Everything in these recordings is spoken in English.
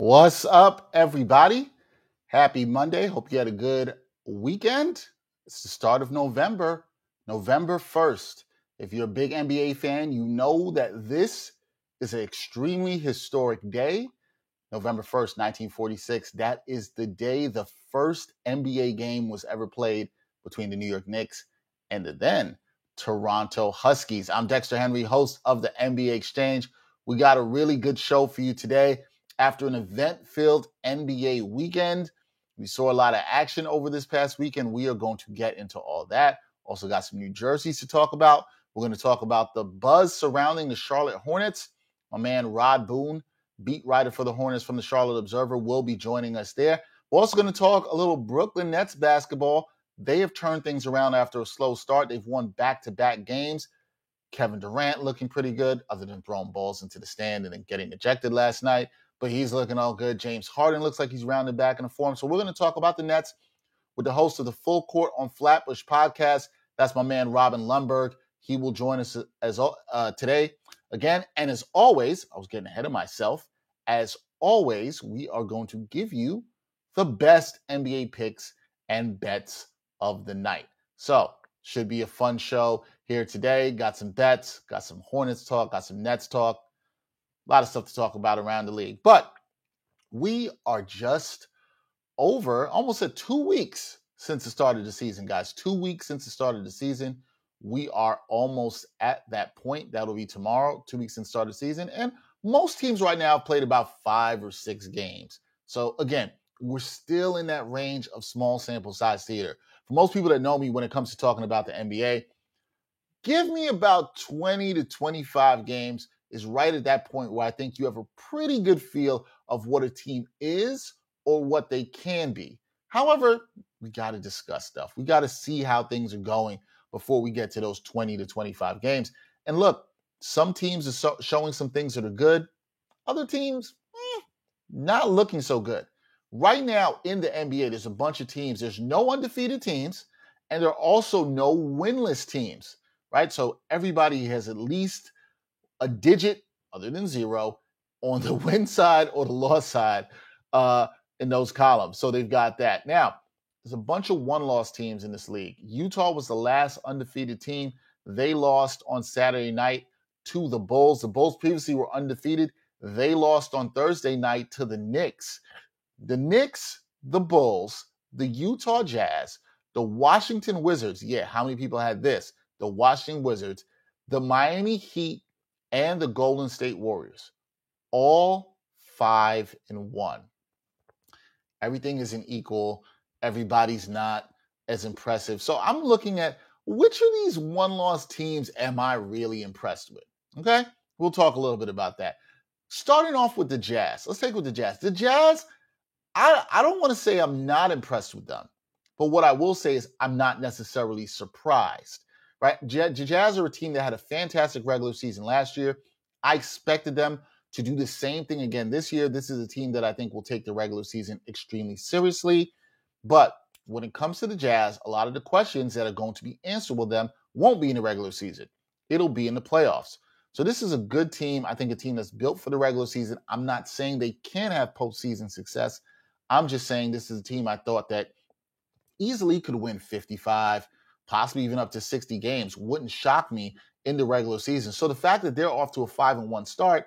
What's up, everybody? Happy Monday. Hope you had a good weekend. It's the start of November, November 1st. If you're a big NBA fan, you know that this is an extremely historic day. November 1st, 1946. That is the day the first NBA game was ever played between the New York Knicks and the then Toronto Huskies. I'm Dexter Henry, host of the NBA Exchange. We got a really good show for you today. After an event-filled NBA weekend, we saw a lot of action over this past weekend. We are going to get into all that. Also got some New Jerseys to talk about. We're going to talk about the buzz surrounding the Charlotte Hornets. My man Rod Boone, beat writer for the Hornets from the Charlotte Observer, will be joining us there. We're also going to talk a little Brooklyn Nets basketball. They have turned things around after a slow start. They've won back-to-back games. Kevin Durant looking pretty good, other than throwing balls into the stand and then getting ejected last night. But he's looking all good. James Harden looks like he's rounded back into form. So we're going to talk about the Nets with the host of the Full Court on Flatbush podcast. That's my man, Robin Lundberg. He will join us today again. And as always, I was getting ahead of myself. As always, we are going to give you the best NBA picks and bets of the night. So should be a fun show here today. Got some bets, got some Hornets talk, got some Nets talk. A lot of stuff to talk about around the league. But we are just over almost at 2 weeks since the start of the season, guys. 2 weeks since the start of the season. We are almost at that point. That'll be tomorrow, 2 weeks since the start of the season. And most teams right now have played about 5 or 6 games. So again, we're still in that range of small sample size theater. For most people that know me when it comes to talking about the NBA, give me about 20 to 25 games is right at that point where I think you have a pretty good feel of what a team is or what they can be. However, we got to discuss stuff. We got to see how things are going before we get to those 20 to 25 games. And look, some teams are showing some things that are good. Other teams, not looking so good. Right now in the NBA, there's a bunch of teams. There's no undefeated teams, and there are also no winless teams, right? So everybody has at least a digit, other than zero, on the win side or the loss side in those columns. So they've got that. Now, there's a bunch of one-loss teams in this league. Utah was the last undefeated team. They lost on Saturday night to the Bulls. The Bulls previously were undefeated. They lost on Thursday night to the Knicks. The Knicks, the Bulls, the Utah Jazz, the Washington Wizards. Yeah, how many people had this? The Washington Wizards, the Miami Heat, and the Golden State Warriors. All 5-1. Everything isn't equal. Everybody's not as impressive. So I'm looking at which of these one-loss teams am I really impressed with? Okay? We'll talk a little bit about that. Starting off with the Jazz. Let's take with the Jazz. The Jazz, I don't want to say I'm not impressed with them, but what I will say is I'm not necessarily surprised, right? The Jazz are a team that had a fantastic regular season last year. I expected them to do the same thing again this year. This is a team that I think will take the regular season extremely seriously. But when it comes to the Jazz, a lot of the questions that are going to be answered with them won't be in the regular season. It'll be in the playoffs. So this is a good team. I think a team that's built for the regular season. I'm not saying they can have postseason success. I'm just saying this is a team I thought that easily could win 55, possibly even up to 60 games. Wouldn't shock me in the regular season. So the fact that they're off to a 5-1 start,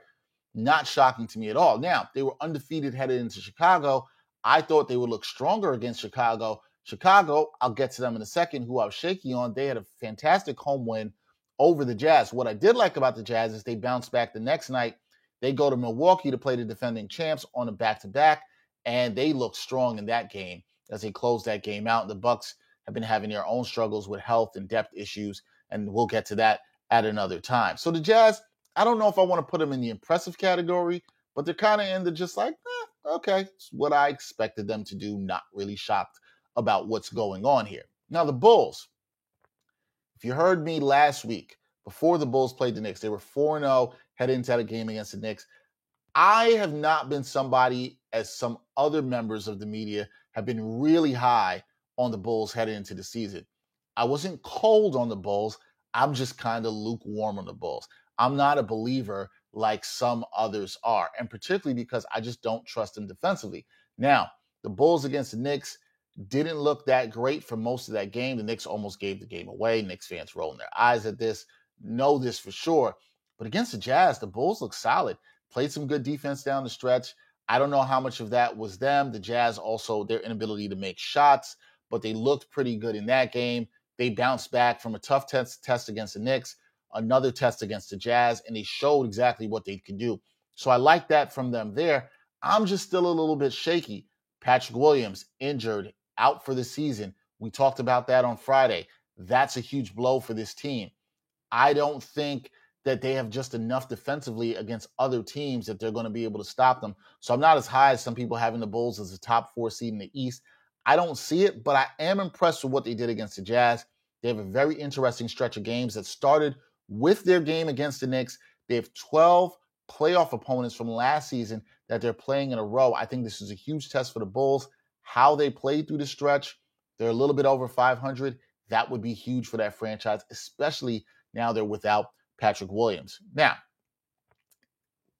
not shocking to me at all. Now, they were undefeated headed into Chicago. I thought they would look stronger against Chicago. Chicago, I'll get to them in a second, who I was shaky on. They had a fantastic home win over the Jazz. What I did like about the Jazz is they bounced back the next night. They go to Milwaukee to play the defending champs on a back-to-back, and they looked strong in that game as they closed that game out. And the Bucks have been having their own struggles with health and depth issues, and we'll get to that at another time. So the Jazz, I don't know if I want to put them in the impressive category, but they're kind of in the just like, okay, it's what I expected them to do. Not really shocked about what's going on here. Now, the Bulls, if you heard me last week, before the Bulls played the Knicks, they were 4-0 heading into that game against the Knicks. I have not been somebody, as some other members of the media have been really high on the Bulls heading into the season. I wasn't cold on the Bulls. I'm just kind of lukewarm on the Bulls. I'm not a believer like some others are, and particularly because I just don't trust them defensively. Now, the Bulls against the Knicks didn't look that great for most of that game. The Knicks almost gave the game away. Knicks fans rolling their eyes at this, know this for sure. But against the Jazz, the Bulls looked solid, played some good defense down the stretch. I don't know how much of that was them. The Jazz also, their inability to make shots, but they looked pretty good in that game. They bounced back from a tough test against the Knicks, another test against the Jazz, and they showed exactly what they could do. So I like that from them there. I'm just still a little bit shaky. Patrick Williams, injured, out for the season. We talked about that on Friday. That's a huge blow for this team. I don't think that they have just enough defensively against other teams that they're going to be able to stop them. So I'm not as high as some people having the Bulls as a top 4 seed in the East. I don't see it, but I am impressed with what they did against the Jazz. They have a very interesting stretch of games that started with their game against the Knicks. They have 12 playoff opponents from last season that they're playing in a row. I think this is a huge test for the Bulls. How they played through the stretch, they're a little bit over 500. That would be huge for that franchise, especially now they're without Patrick Williams. Now,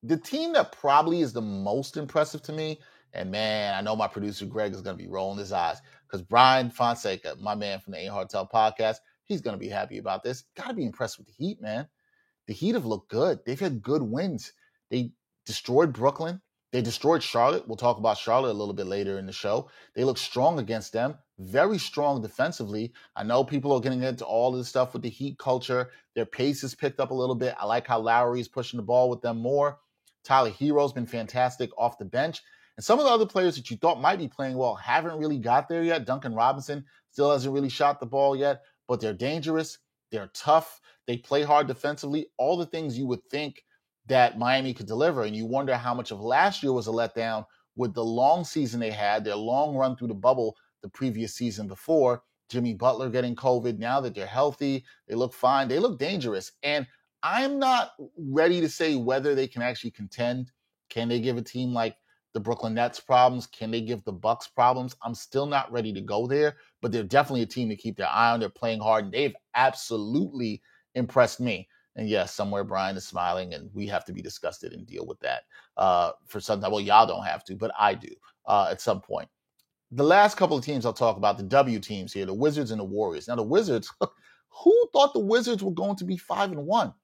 the team that probably is the most impressive to me, and man, I know my producer Greg is going to be rolling his eyes because Brian Fonseca, my man from the Ain't Hard Tell podcast, he's going to be happy about this. Got to be impressed with the Heat, man. The Heat have looked good. They've had good wins. They destroyed Brooklyn. They destroyed Charlotte. We'll talk about Charlotte a little bit later in the show. They look strong against them, very strong defensively. I know people are getting into all of this stuff with the Heat culture. Their pace has picked up a little bit. I like how Lowry's pushing the ball with them more. Tyler Hero's been fantastic off the bench. And some of the other players that you thought might be playing well haven't really got there yet. Duncan Robinson still hasn't really shot the ball yet, but they're dangerous. They're tough. They play hard defensively. All the things you would think that Miami could deliver. And you wonder how much of last year was a letdown with the long season they had, their long run through the bubble the previous season before. Jimmy Butler getting COVID. Now that they're healthy, they look fine. They look dangerous. And I'm not ready to say whether they can actually contend. Can they give a team like the Brooklyn Nets problems? Can they give the Bucks problems? I'm still not ready to go there, but they're definitely a team to keep their eye on. They're playing hard, and they've absolutely impressed me. And yes, somewhere Brian is smiling, and we have to be disgusted and deal with that for some time. Well, y'all don't have to, but I do at some point. The last couple of teams I'll talk about, the W teams here, the Wizards and the Warriors. Now, the Wizards, who thought the Wizards were going to be 5-1?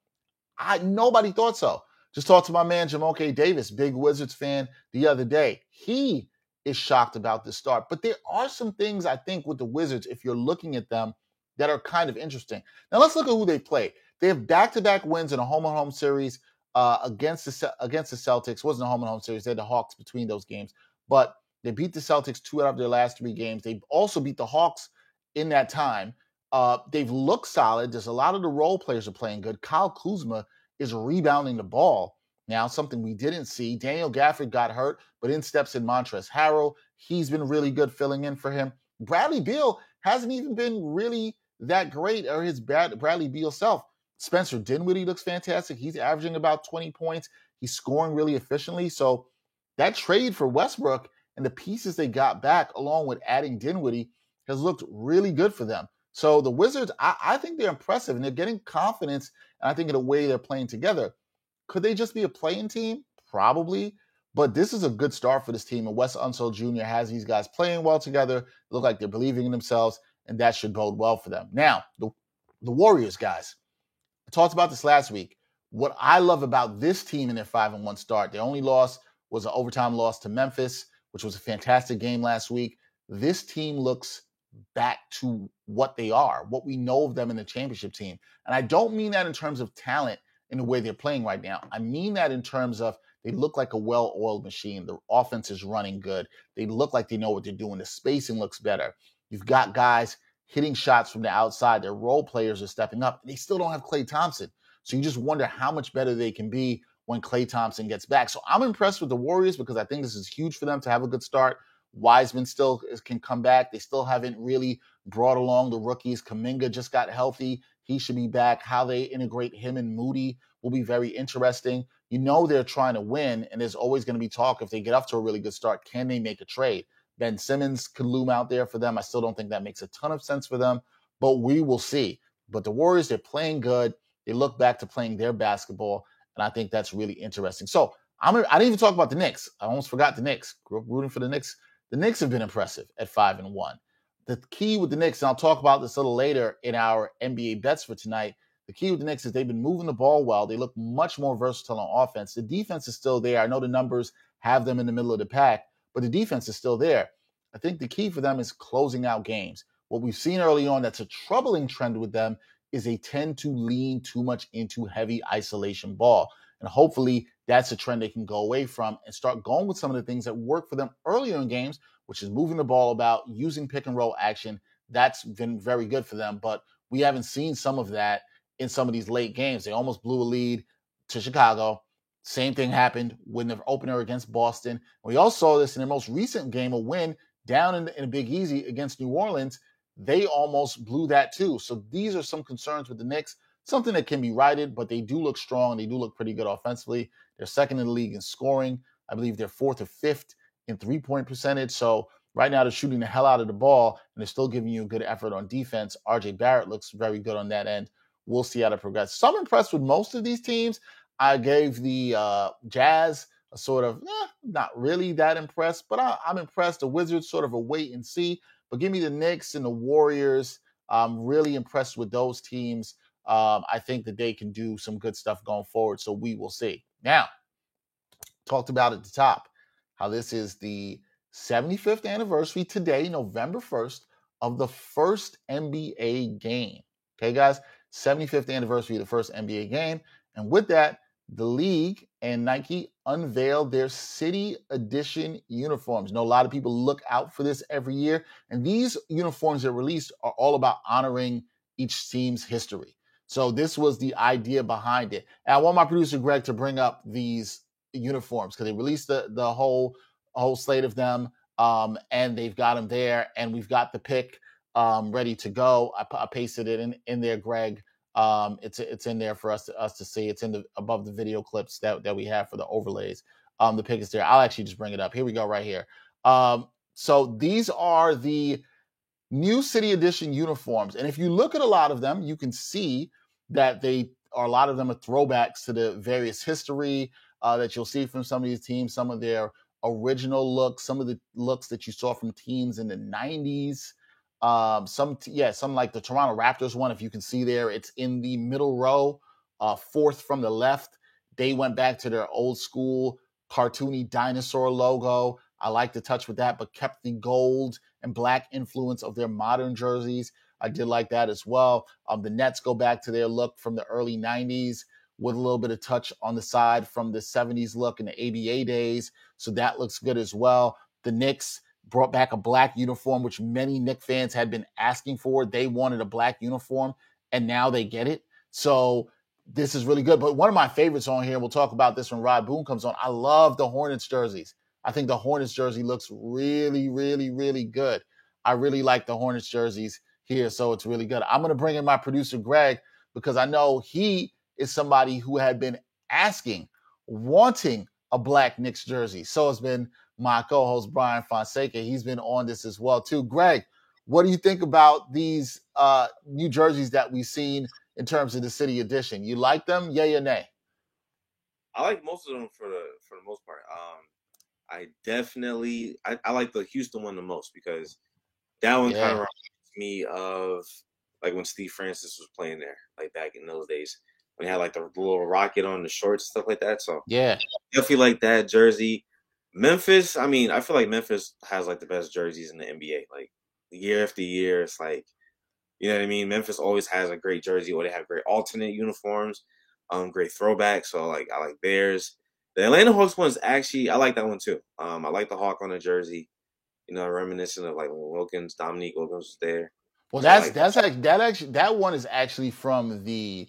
Nobody thought so. Just talked to my man, Jamoke Davis, big Wizards fan, the other day. He is shocked about this start. But there are some things, I think, with the Wizards, if you're looking at them, that are kind of interesting. Now, let's look at who they play. They have back-to-back wins in a home-and-home series against the Celtics. It wasn't a home-and-home series. They had the Hawks between those games. But they beat the Celtics 2 out of their last 3 games. They also beat the Hawks in that time. They've looked solid. There's a lot of the role players are playing good. Kyle Kuzma is rebounding the ball now, something we didn't see. Daniel Gafford got hurt, but in steps in Montrezl Harrell. He's been really good filling in for him. Bradley Beal hasn't even been really that great, or his Bradley Beal self. Spencer Dinwiddie looks fantastic. He's averaging about 20 points. He's scoring really efficiently. So that trade for Westbrook and the pieces they got back, along with adding Dinwiddie, has looked really good for them. So the Wizards, I think they're impressive, and they're getting confidence, and I think in the way they're playing together. Could they just be a playing team? Probably. But this is a good start for this team, and Wes Unseld Jr. has these guys playing well together. They look like they're believing in themselves, and that should bode well for them. Now, the Warriors, guys. I talked about this last week. What I love about this team in their 5-1 start, their only loss was an overtime loss to Memphis, which was a fantastic game last week. This team looks back to what they are, what we know of them in the championship team. And I don't mean that in terms of talent in the way they're playing right now. I mean that in terms of they look like a well-oiled machine. The offense is running good. They look like they know what they're doing. The spacing looks better. You've got guys hitting shots from the outside. Their role players are stepping up. They still don't have Klay Thompson. So you just wonder how much better they can be when Klay Thompson gets back. So I'm impressed with the Warriors because I think this is huge for them to have a good start. Wiseman still can come back. They still haven't really brought along the rookies. Kuminga just got healthy. He should be back. How they integrate him and Moody will be very interesting. You know they're trying to win, and there's always going to be talk if they get off to a really good start. Can they make a trade? Ben Simmons could loom out there for them. I still don't think that makes a ton of sense for them, but we will see. But the Warriors, they're playing good. They look back to playing their basketball, and I think that's really interesting. So I didn't even talk about the Knicks. I almost forgot the Knicks. Grew up rooting for the Knicks. The Knicks have been impressive at 5-1. The key with the Knicks, and I'll talk about this a little later in our NBA bets for tonight. The key with the Knicks is they've been moving the ball well. They look much more versatile on offense. The defense is still there. I know the numbers have them in the middle of the pack, but the defense is still there. I think the key for them is closing out games. What we've seen early on that's a troubling trend with them is they tend to lean too much into heavy isolation ball. And hopefully that's a trend they can go away from and start going with some of the things that work for them earlier in games, which is moving the ball about, using pick and roll action. That's been very good for them. But we haven't seen some of that in some of these late games. They almost blew a lead to Chicago. Same thing happened when the opener against Boston. We also saw this in their most recent game, a win down in a Big Easy against New Orleans. They almost blew that too. So these are some concerns with the Knicks, something that can be righted, but they do look strong. They do look pretty good offensively. They're second in the league in scoring. I believe they're fourth or fifth in three-point percentage. So right now they're shooting the hell out of the ball, and they're still giving you a good effort on defense. RJ Barrett looks very good on that end. We'll see how to progress. So I'm impressed with most of these teams. I gave the Jazz a sort of, not really that impressed, but I'm impressed. The Wizards sort of a wait and see. But give me the Knicks and the Warriors. I'm really impressed with those teams. I think that they can do some good stuff going forward. So we will see. Now, talked about at the top how this is the 75th anniversary today, November 1st, of the first NBA game. Okay, guys, 75th anniversary of the first NBA game. And with that, the league and Nike unveiled their City Edition uniforms. You know, a lot of people look out for this every year. And these uniforms that are released are all about honoring each team's history. So this was the idea behind it. And I want my producer, Greg, to bring up these uniforms because they released the whole slate of them, and they've got them there. And we've got the pick ready to go. I pasted it in there, Greg. It's in there for us to see. It's above the video clips that we have for the overlays. The pick is there. I'll actually just bring it up. Here we go, right here. So these are the new City Edition uniforms, and if you look at a lot of them, you can see that a lot of them are throwbacks to the various history that you'll see from some of these teams, some of their original looks, some of the looks that you saw from teams in the 90s. Some like the Toronto Raptors one, if you can see there, it's in the middle row, fourth from the left. They went back to their old school cartoony dinosaur logo. I like the touch with that, but kept the gold and black influence of their modern jerseys. I did like that as well. The Nets go back to their look from the early 90s with a little bit of touch on the side from the 70s look in the ABA days. So that looks good as well. The Knicks brought back a black uniform, which many Knicks fans had been asking for. They wanted a black uniform, and now they get it. So this is really good. But one of my favorites on here, we'll talk about this when Rod Boone comes on. I love the Hornets jerseys. I think the Hornets jersey looks really, really, really good. I really like the Hornets jerseys here, so it's really good. I'm going to bring in my producer, Greg, because I know he is somebody who had been wanting a black Knicks jersey. So has been my co-host, Brian Fonseca. He's been on this as well, too. Greg, what do you think about these new jerseys that we've seen in terms of the City Edition? You like them, yay or nay? I like most of them for the most part. I like the Houston one the most because that one kind of reminds me of like when Steve Francis was playing there, like back in those days when he had like the little rocket on the shorts and stuff like that. So yeah, definitely like that jersey. Memphis, I mean, I feel like Memphis has like the best jerseys in the NBA. Like year after year, it's like, you know what I mean? Memphis always has a great jersey, or they have great alternate uniforms, great throwbacks. So like I like theirs. The Atlanta Hawks one's actually I like that one too. I like the Hawk on the jersey. You know, reminiscent of like when Dominique Wilkins was there. Well, So I like that one is actually from the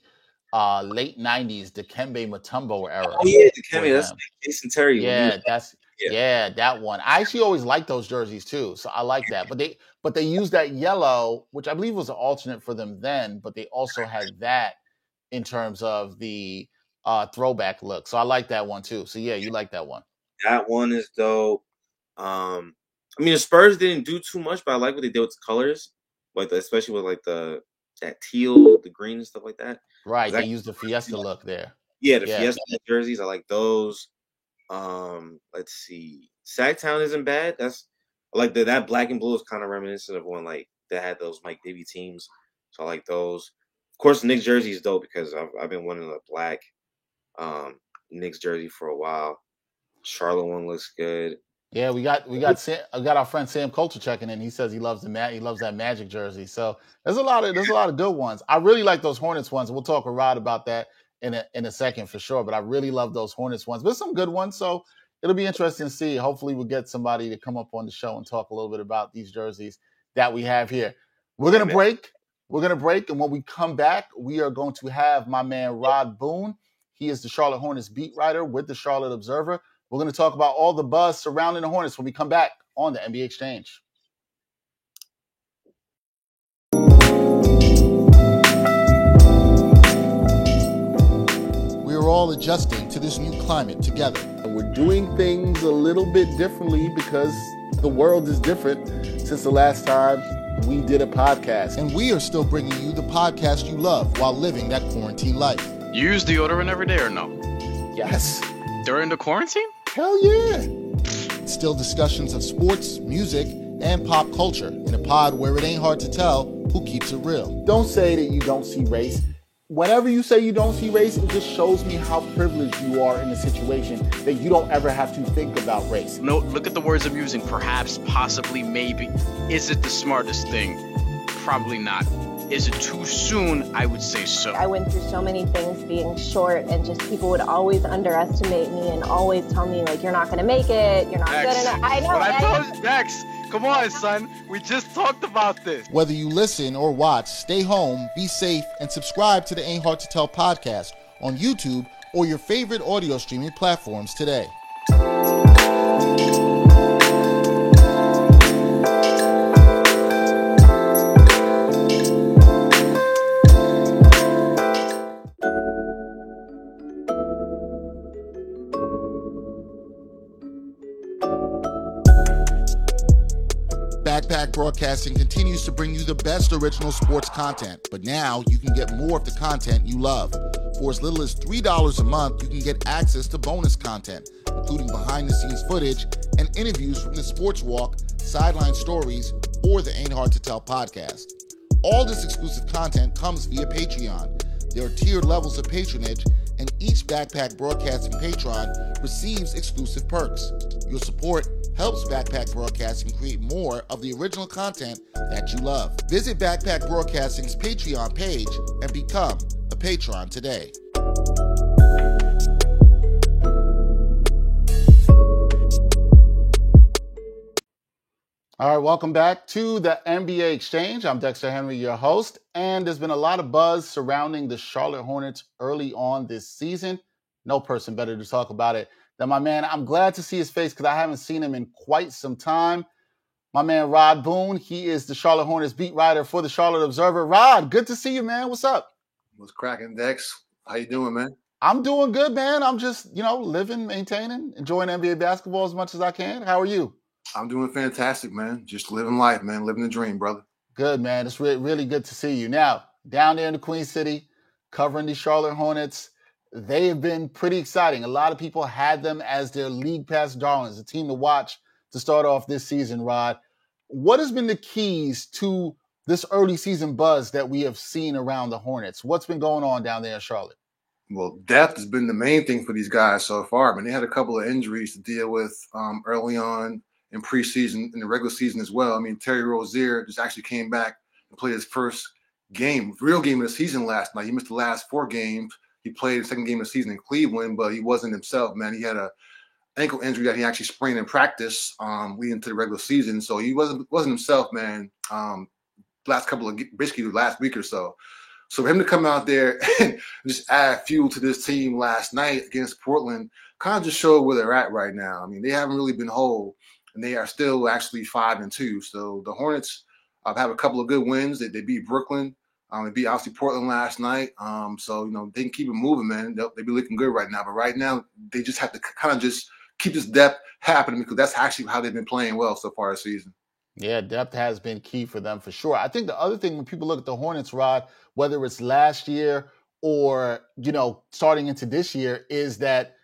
late 90s, the Kembe Mutombo era oh yeah, the for Kemi, that's them. like Jason Terry when he was yeah. That one. I actually always liked those jerseys too, so I like that. But they used that yellow, which I believe was an alternate for them then, but they also had that in terms of the throwback look. So I like that one too. So yeah, you like that one. That one is dope. I mean the Spurs didn't do too much, but I like what they did with the colors, like especially with like that teal, the green and stuff like that. Right, they That used the Fiesta look there. Yeah, the Yeah. Fiesta jerseys, I like those. Let's see. Sacktown isn't bad. That's I like that black and blue is kind of reminiscent of one like that had those Mike Bibby teams. So I like those. Of course, the Knicks jersey is dope because I've been wanting a black Knicks jersey for a while. Charlotte one looks good. Yeah, we got our friend Sam Coulter checking in. He says he loves he loves that Magic jersey. So there's a lot of good ones. I really like those Hornets ones. We'll talk with Rod about that in a second for sure. But I really love those Hornets ones. But some good ones. So it'll be interesting to see. Hopefully we'll get somebody to come up on the show and talk a little bit about these jerseys that we have here. We're gonna break. And when we come back, we are going to have my man Rod Boone. He is the Charlotte Hornets beat writer with the Charlotte Observer. We're going to talk about all the buzz surrounding the Hornets when we come back on the NBA Exchange. We are all adjusting to this new climate together. And we're doing things a little bit differently because the world is different since the last time we did a podcast. And we are still bringing you the podcast you love while living that quarantine life. You use deodorant every day or no? Yes. During the quarantine? Hell yeah. Still discussions of sports, music, and pop culture in a pod where it ain't hard to tell who keeps it real. Don't say that you don't see race. Whenever you say you don't see race, it just shows me how privileged you are in a situation that you don't ever have to think about race. No, look at the words I'm using. Perhaps, possibly, maybe. Is it the smartest thing? Probably not. Is it too soon? I would say so. I went through so many things being short, and just people would always underestimate me and always tell me, like, you're not going to make it, you're not good enough. I know. But I told you, Dex, come on, son. We just talked about this. Whether you listen or watch, stay home, be safe, and subscribe to the Ain't Hard to Tell podcast on YouTube or your favorite audio streaming platforms today. Backpack Broadcasting continues to bring you the best original sports content, but now you can get more of the content you love. For as little as $3 a month, you can get access to bonus content, including behind-the-scenes footage and interviews from the Sports Walk, Sideline Stories, or the Ain't Hard to Tell podcast. All this exclusive content comes via Patreon. There are tiered levels of patronage, and each Backpack Broadcasting patron receives exclusive perks. Your support helps Backpack Broadcasting create more of the original content that you love. Visit Backpack Broadcasting's Patreon page and become a patron today. All right, welcome back to the NBA Exchange. I'm Dexter Henry, your host, and there's been a lot of buzz surrounding the Charlotte Hornets early on this season. No person better to talk about it than my man. I'm glad to see his face because I haven't seen him in quite some time. My man, Rod Boone. He is the Charlotte Hornets beat writer for the Charlotte Observer. Rod, good to see you, man. What's up? What's cracking, Dex? How you doing, man? I'm doing good, man. I'm just, living, maintaining, enjoying NBA basketball as much as I can. How are you? I'm doing fantastic, man. Just living life, man. Living the dream, brother. Good, man. It's really good to see you. Now, down there in the Queen City, covering the Charlotte Hornets, they have been pretty exciting. A lot of people had them as their league pass darlings, a team to watch to start off this season, Rod. What has been the keys to this early season buzz that we have seen around the Hornets? What's been going on down there in Charlotte? Well, depth has been the main thing for these guys so far. I mean, they had a couple of injuries to deal with early on in preseason, in the regular season as well. I mean, Terry Rozier just actually came back and played his first real game of the season last night. He missed the last 4 games. He played the second game of the season in Cleveland, but he wasn't himself, man. He had a ankle injury that he actually sprained in practice leading to the regular season. So he wasn't himself, man, basically the last week or so. So for him to come out there and just add fuel to this team last night against Portland kind of just showed where they're at right now. I mean, they haven't really been whole, and they are still actually 5-2. So the Hornets have a couple of good wins. They beat Brooklyn. They beat obviously Portland last night. So, they can keep it moving, man. They'll be looking good right now. But right now, they just have to kind of just keep this depth happening because that's actually how they've been playing well so far this season. Yeah, depth has been key for them for sure. I think the other thing when people look at the Hornets, Rod, whether it's last year or, starting into this year is that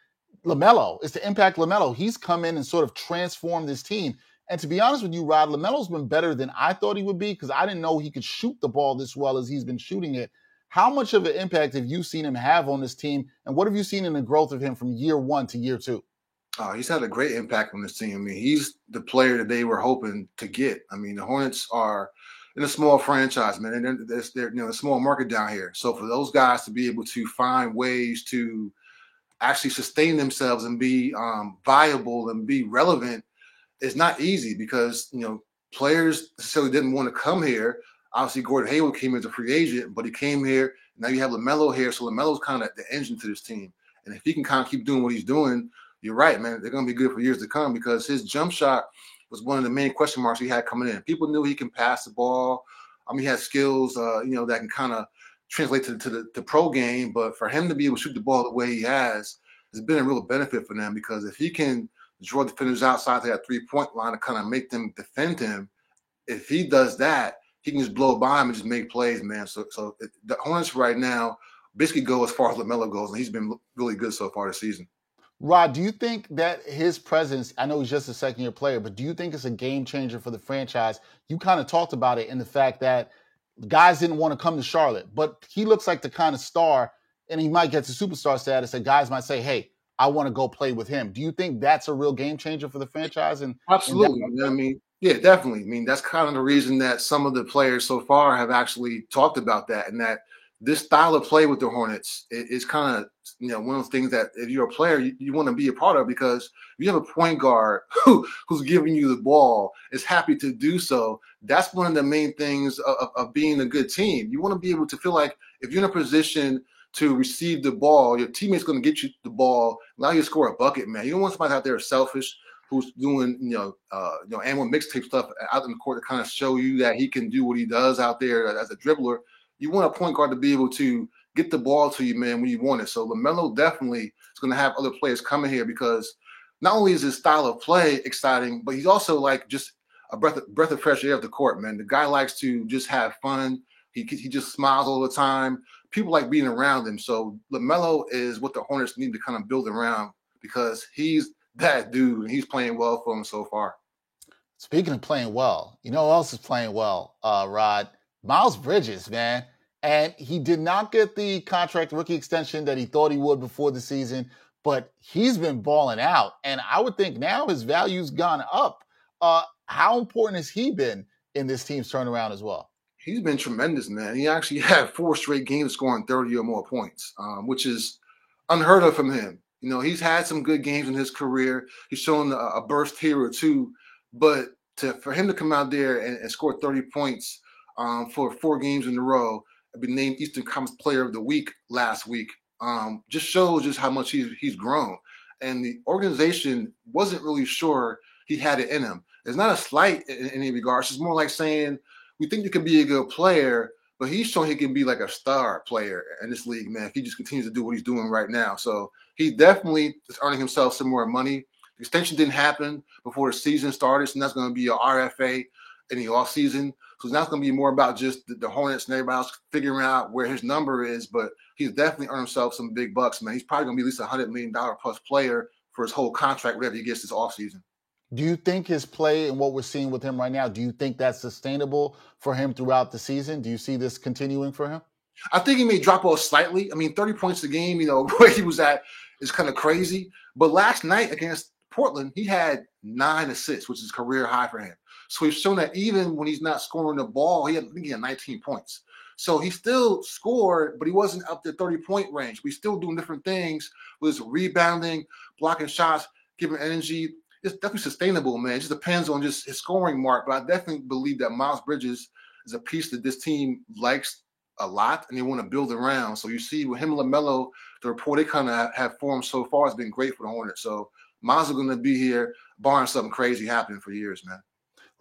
LaMelo, is to impact LaMelo. He's come in and sort of transformed this team. And to be honest with you, Rod, LaMelo's been better than I thought he would be because I didn't know he could shoot the ball this well as he's been shooting it. How much of an impact have you seen him have on this team? And what have you seen in the growth of him from year one to year two? He's had a great impact on this team. I mean, he's the player that they were hoping to get. I mean, the Hornets are in a small franchise, man, and they're a small market down here. So for those guys to be able to find ways to actually sustain themselves and be viable and be relevant is not easy because, players necessarily didn't want to come here. Obviously, Gordon Hayward came as a free agent, but he came here. Now you have LaMelo here. So LaMelo's kind of the engine to this team. And if he can kind of keep doing what he's doing, you're right, man, they're going to be good for years to come because his jump shot was one of the main question marks he had coming in. People knew he can pass the ball. He has skills, that can kind of translate to the pro game. But for him to be able to shoot the ball the way he has been a real benefit for them because if he can draw defenders outside to that three-point line to kind of make them defend him, if he does that, he can just blow by him and just make plays, man. So the Hornets right now basically go as far as LaMelo goes, and he's been really good so far this season. Rod, do you think that his presence, I know he's just a second-year player, but do you think it's a game changer for the franchise? You kind of talked about it in the fact that guys didn't want to come to Charlotte, but he looks like the kind of star, and he might get to superstar status that guys might say, hey, I want to go play with him. Do you think that's a real game changer for the franchise? Absolutely. Yeah, definitely. I mean, that's kind of the reason that some of the players so far have actually talked about that, and that this style of play with the Hornets is kind of, one of those things that if you're a player, you want to be a part of because if you have a point guard who's giving you the ball, is happy to do so. That's one of the main things of being a good team. You want to be able to feel like if you're in a position to receive the ball, your teammate's going to get you the ball, allow you to score a bucket, man. You don't want somebody out there selfish who's doing, animal mixtape stuff out in the court to kind of show you that he can do what he does out there as a dribbler. You want a point guard to be able to get the ball to you, man, when you want it. So LaMelo definitely is going to have other players coming here because not only is his style of play exciting, but he's also like just a breath of fresh air of the court, man. The guy likes to just have fun. He just smiles all the time. People like being around him. So LaMelo is what the Hornets need to kind of build around because he's that dude, and he's playing well for him so far. Speaking of playing well, you know who else is playing well, Rod? Miles Bridges, man. And he did not get the contract rookie extension that he thought he would before the season, but he's been balling out. And I would think now his value's gone up. How important has he been in this team's turnaround as well? He's been tremendous, man. He actually had 4 straight games scoring 30 or more points, which is unheard of from him. He's had some good games in his career. He's shown a burst here or two, but for him to come out there and score 30 points for 4 games in a row, been named Eastern Conference Player of the Week last week, just shows just how much he's grown. And the organization wasn't really sure he had it in him. It's not a slight in any regards. It's more like saying, we think you can be a good player, but he's shown he can be like a star player in this league, man, if he just continues to do what he's doing right now. So he definitely is earning himself some more money. The extension didn't happen before the season started, so that's going to be an RFA in the offseason. So now it's going to be more about just the Hornets and everybody else figuring out where his number is, but he's definitely earned himself some big bucks, man. He's probably going to be at least $100 million plus player for his whole contract, whatever he gets this offseason. Do you think his play and what we're seeing with him right now, do you think that's sustainable for him throughout the season? Do you see this continuing for him? I think he may drop off slightly. 30 points a game, where he was at is kind of crazy. But last night against Portland, he had 9 assists, which is career high for him. So he's shown that even when he's not scoring the ball, I think he had 19 points. So he still scored, but he wasn't up to 30-point range. We're still doing different things with his rebounding, blocking shots, giving energy. It's definitely sustainable, man. It just depends on just his scoring mark. But I definitely believe that Miles Bridges is a piece that this team likes a lot and they want to build around. So you see with him and LaMelo, the rapport they kind of have formed so far has been great for the Hornets. So Miles is going to be here barring something crazy happening for years, man.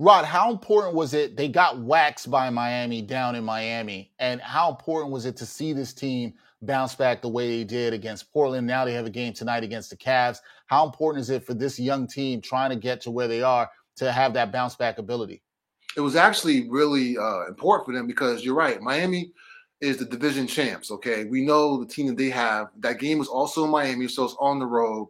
Rod, how important was it? They got waxed by Miami down in Miami. And how important was it to see this team bounce back the way they did against Portland? Now they have a game tonight against the Cavs. How important is it for this young team trying to get to where they are to have that bounce back ability? It was actually really important for them because you're right. Miami is the division champs. Okay, we know the team that they have. That game was also in Miami, so it's on the road.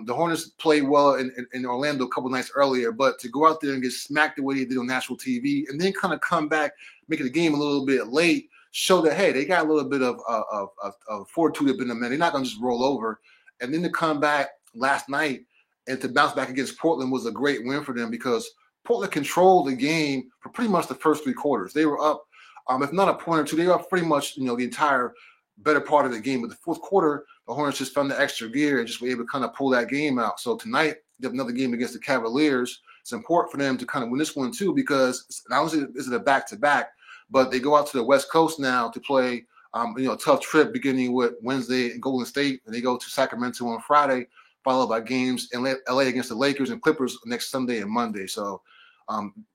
The Hornets played well in Orlando a couple nights earlier, but to go out there and get smacked the way they did on national TV, and then kind of come back, making the game a little bit late, show that hey, they got a little bit of fortitude up in them, man. They're not gonna just roll over. And then to come back last night and to bounce back against Portland was a great win for them because Portland controlled the game for pretty much the first 3 quarters. They were up, if not a point or two, they were up pretty much the entire better part of the game. But the fourth quarter, the Hornets just found the extra gear and just were able to kind of pull that game out. So tonight, they have another game against the Cavaliers. It's important for them to kind of win this one too because not only is it a back-to-back, but they go out to the West Coast now to play a tough trip beginning with Wednesday in Golden State, and they go to Sacramento on Friday, followed by games in LA against the Lakers and Clippers next Sunday and Monday. So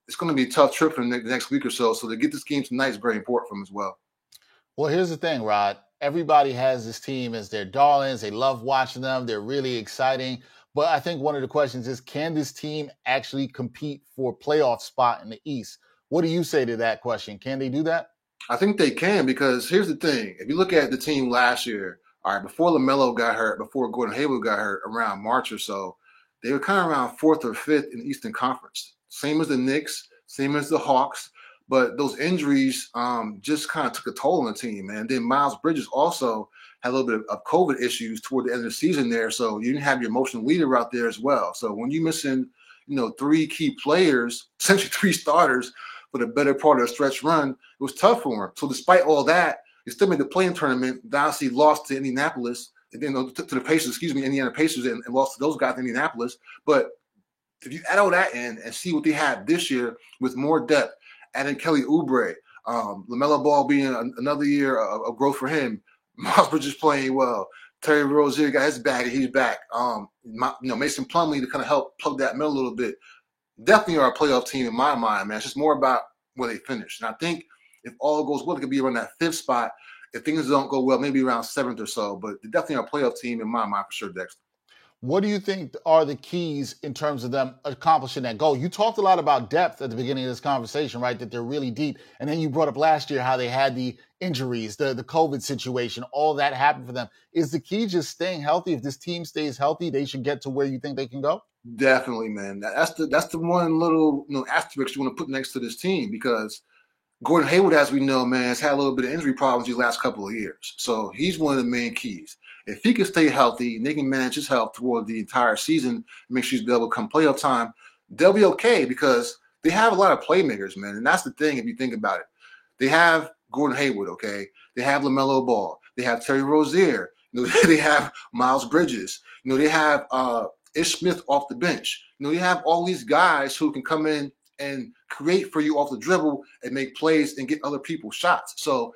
it's going to be a tough trip for the next week or so. So to get this game tonight is very important for them as well. Well, here's the thing, Rod. Everybody has this team as their darlings. They love watching them. They're really exciting. But I think one of the questions is, can this team actually compete for a playoff spot in the East? What do you say to that question? Can they do that? I think they can because here's the thing. If you look at the team last year, all right, before LaMelo got hurt, before Gordon Hayward got hurt around March or so, they were kind of around 4th or 5th in the Eastern Conference. Same as the Knicks, same as the Hawks. But those injuries just kind of took a toll on the team, man. Then Miles Bridges also had a little bit of COVID issues toward the end of the season there. So you didn't have your emotional leader out there as well. So when you're missing, 3 key players, essentially 3 starters for the better part of the stretch run, it was tough for him. So despite all that, he still made the play-in tournament. Obviously lost to Indianapolis, to the Pacers, Indiana Pacers, and lost to those guys in Indianapolis. But if you add all that in and see what they have this year with more depth, adding Kelly Oubre, LaMelo Ball being another year of growth for him, Miles Bridges playing well, Terry Rozier got his back, and he's back. Mason Plumlee to kind of help plug that middle a little bit. Definitely are a playoff team in my mind, man. It's just more about where they finish. And I think if all goes well, it could be around that 5th spot. If things don't go well, maybe around 7th or so. But they definitely are a playoff team in my mind for sure, Dexter. What do you think are the keys in terms of them accomplishing that goal? You talked a lot about depth at the beginning of this conversation, right? That they're really deep. And then you brought up last year how they had the injuries, the COVID situation, all that happened for them. Is the key just staying healthy? If this team stays healthy, they should get to where you think they can go? Definitely, man. That's the one little asterisk you want to put next to this team because Gordon Hayward, as we know, man, has had a little bit of injury problems these last couple of years. So he's one of the main keys. If he can stay healthy and they can manage his health toward the entire season, make sure he's able to come playoff time, they'll be okay because they have a lot of playmakers, man. And that's the thing if you think about it. They have Gordon Hayward, okay? They have LaMelo Ball. They have Terry Rozier. They have Miles Bridges. They have Ish Smith off the bench. You have all these guys who can come in and create for you off the dribble and make plays and get other people shots. So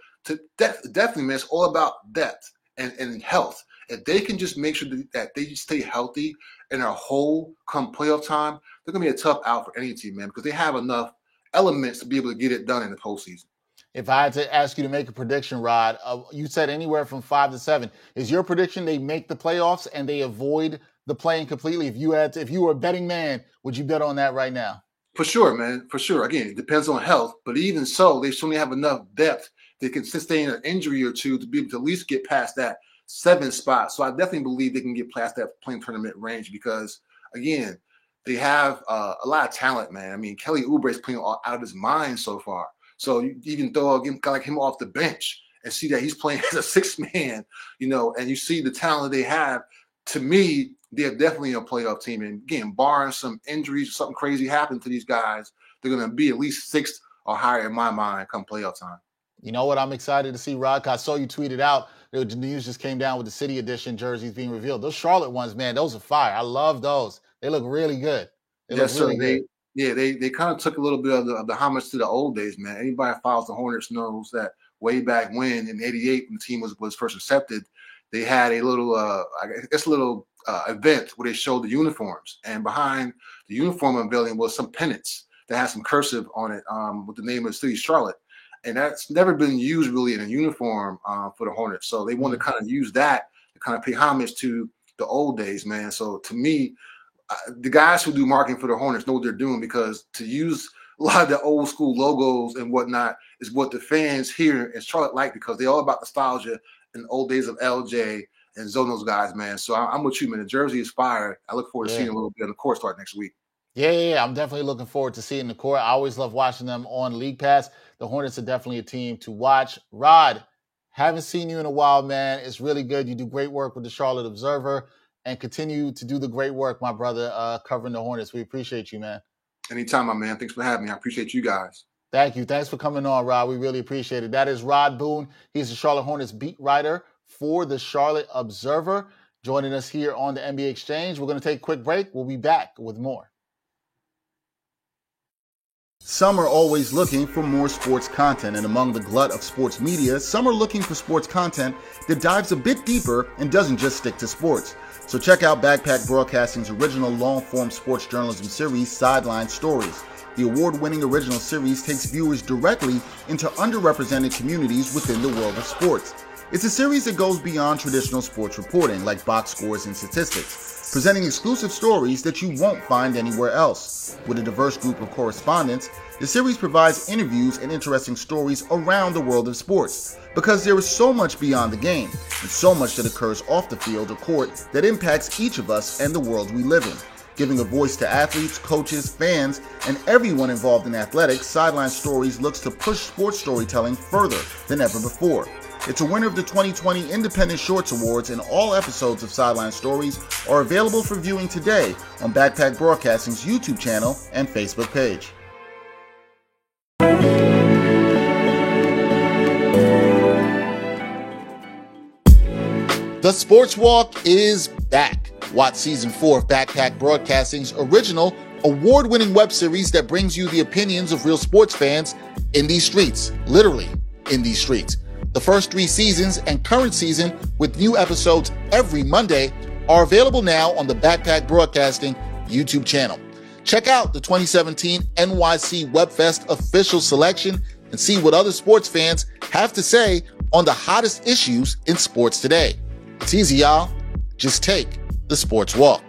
definitely, man, it's all about depth and health. If they can just make sure that they stay healthy and are whole come playoff time, they're going to be a tough out for any team, man, because they have enough elements to be able to get it done in the postseason. If I had to ask you to make a prediction, Rod, you said anywhere from 5 to 7. Is your prediction they make the playoffs and they avoid the play-in completely? If you were a betting man, would you bet on that right now? For sure, man. For sure. Again, it depends on health. But even so, they certainly have enough depth. They can sustain an injury or two to be able to at least get past that 7th spot. So I definitely believe they can get past that play-in tournament range because, again, they have a lot of talent, man. I mean, Kelly Oubre is playing out of his mind so far. So you even throw a guy like him off the bench and see that he's playing as a 6th man, and you see the talent they have. To me, they're definitely a playoff team. And again, barring some injuries or something crazy happen to these guys, they're going to be at least 6th or higher in my mind come playoff time. You know what I'm excited to see, Rod? I saw you tweeted out, the news just came down with the City Edition jerseys being revealed. Those Charlotte ones, man, those are fire. I love those. They look really good. Yes, sir. They kind of took a little bit of the homage to the old days, man. Anybody who follows the Hornets knows that way back when in '88, when the team was first accepted, they had a little event where they showed the uniforms, and behind the uniform unveiling was some pennants that had some cursive on it with the name of the city, Charlotte, and that's never been used really in a uniform for the Hornets. So they want to kind of use that to kind of pay homage to the old days, man. So to me, the guys who do marketing for the Hornets know what they're doing because to use lot of the old school logos and whatnot is what the fans here in Charlotte like, because they're all about nostalgia and old days of LJ and Zono's guys, man. So I'm with you, man. The jersey is fire. I look forward to seeing a little bit on the court start next week. Yeah. I'm definitely looking forward to seeing the court. I always love watching them on League Pass. The Hornets are definitely a team to watch. Rod, haven't seen you in a while, man. It's really good. You do great work with the Charlotte Observer, and continue to do the great work, my brother, covering the Hornets. We appreciate you, man. Anytime, my man. Thanks for having me. I appreciate you guys. Thank you. Thanks for coming on, Rod. We really appreciate it. That is Rod Boone. He's the Charlotte Hornets beat writer for the Charlotte Observer, joining us here on the NBA Exchange. We're going to take a quick break. We'll be back with more. Some are always looking for more sports content, and among the glut of sports media, some are looking for sports content that dives a bit deeper and doesn't just stick to sports. So check out Backpack Broadcasting's original long-form sports journalism series, Sideline Stories. The award-winning original series takes viewers directly into underrepresented communities within the world of sports. It's a series that goes beyond traditional sports reporting, like box scores and statistics, presenting exclusive stories that you won't find anywhere else. With a diverse group of correspondents, the series provides interviews and interesting stories around the world of sports, because there is so much beyond the game, and so much that occurs off the field or court that impacts each of us and the world we live in. Giving a voice to athletes, coaches, fans, and everyone involved in athletics, Sideline Stories looks to push sports storytelling further than ever before. It's a winner of the 2020 Independent Shorts Awards, and all episodes of Sideline Stories are available for viewing today on Backpack Broadcasting's YouTube channel and Facebook page. The Sports Walk is back. Watch Season 4 of Backpack Broadcasting's original, award-winning web series that brings you the opinions of real sports fans in these streets, literally in these streets. The first 3 seasons and current season, with new episodes every Monday, are available now on the Backpack Broadcasting YouTube channel. Check out the 2017 NYC WebFest official selection and see what other sports fans have to say on the hottest issues in sports today. It's easy, y'all. Just take the Sports Walk.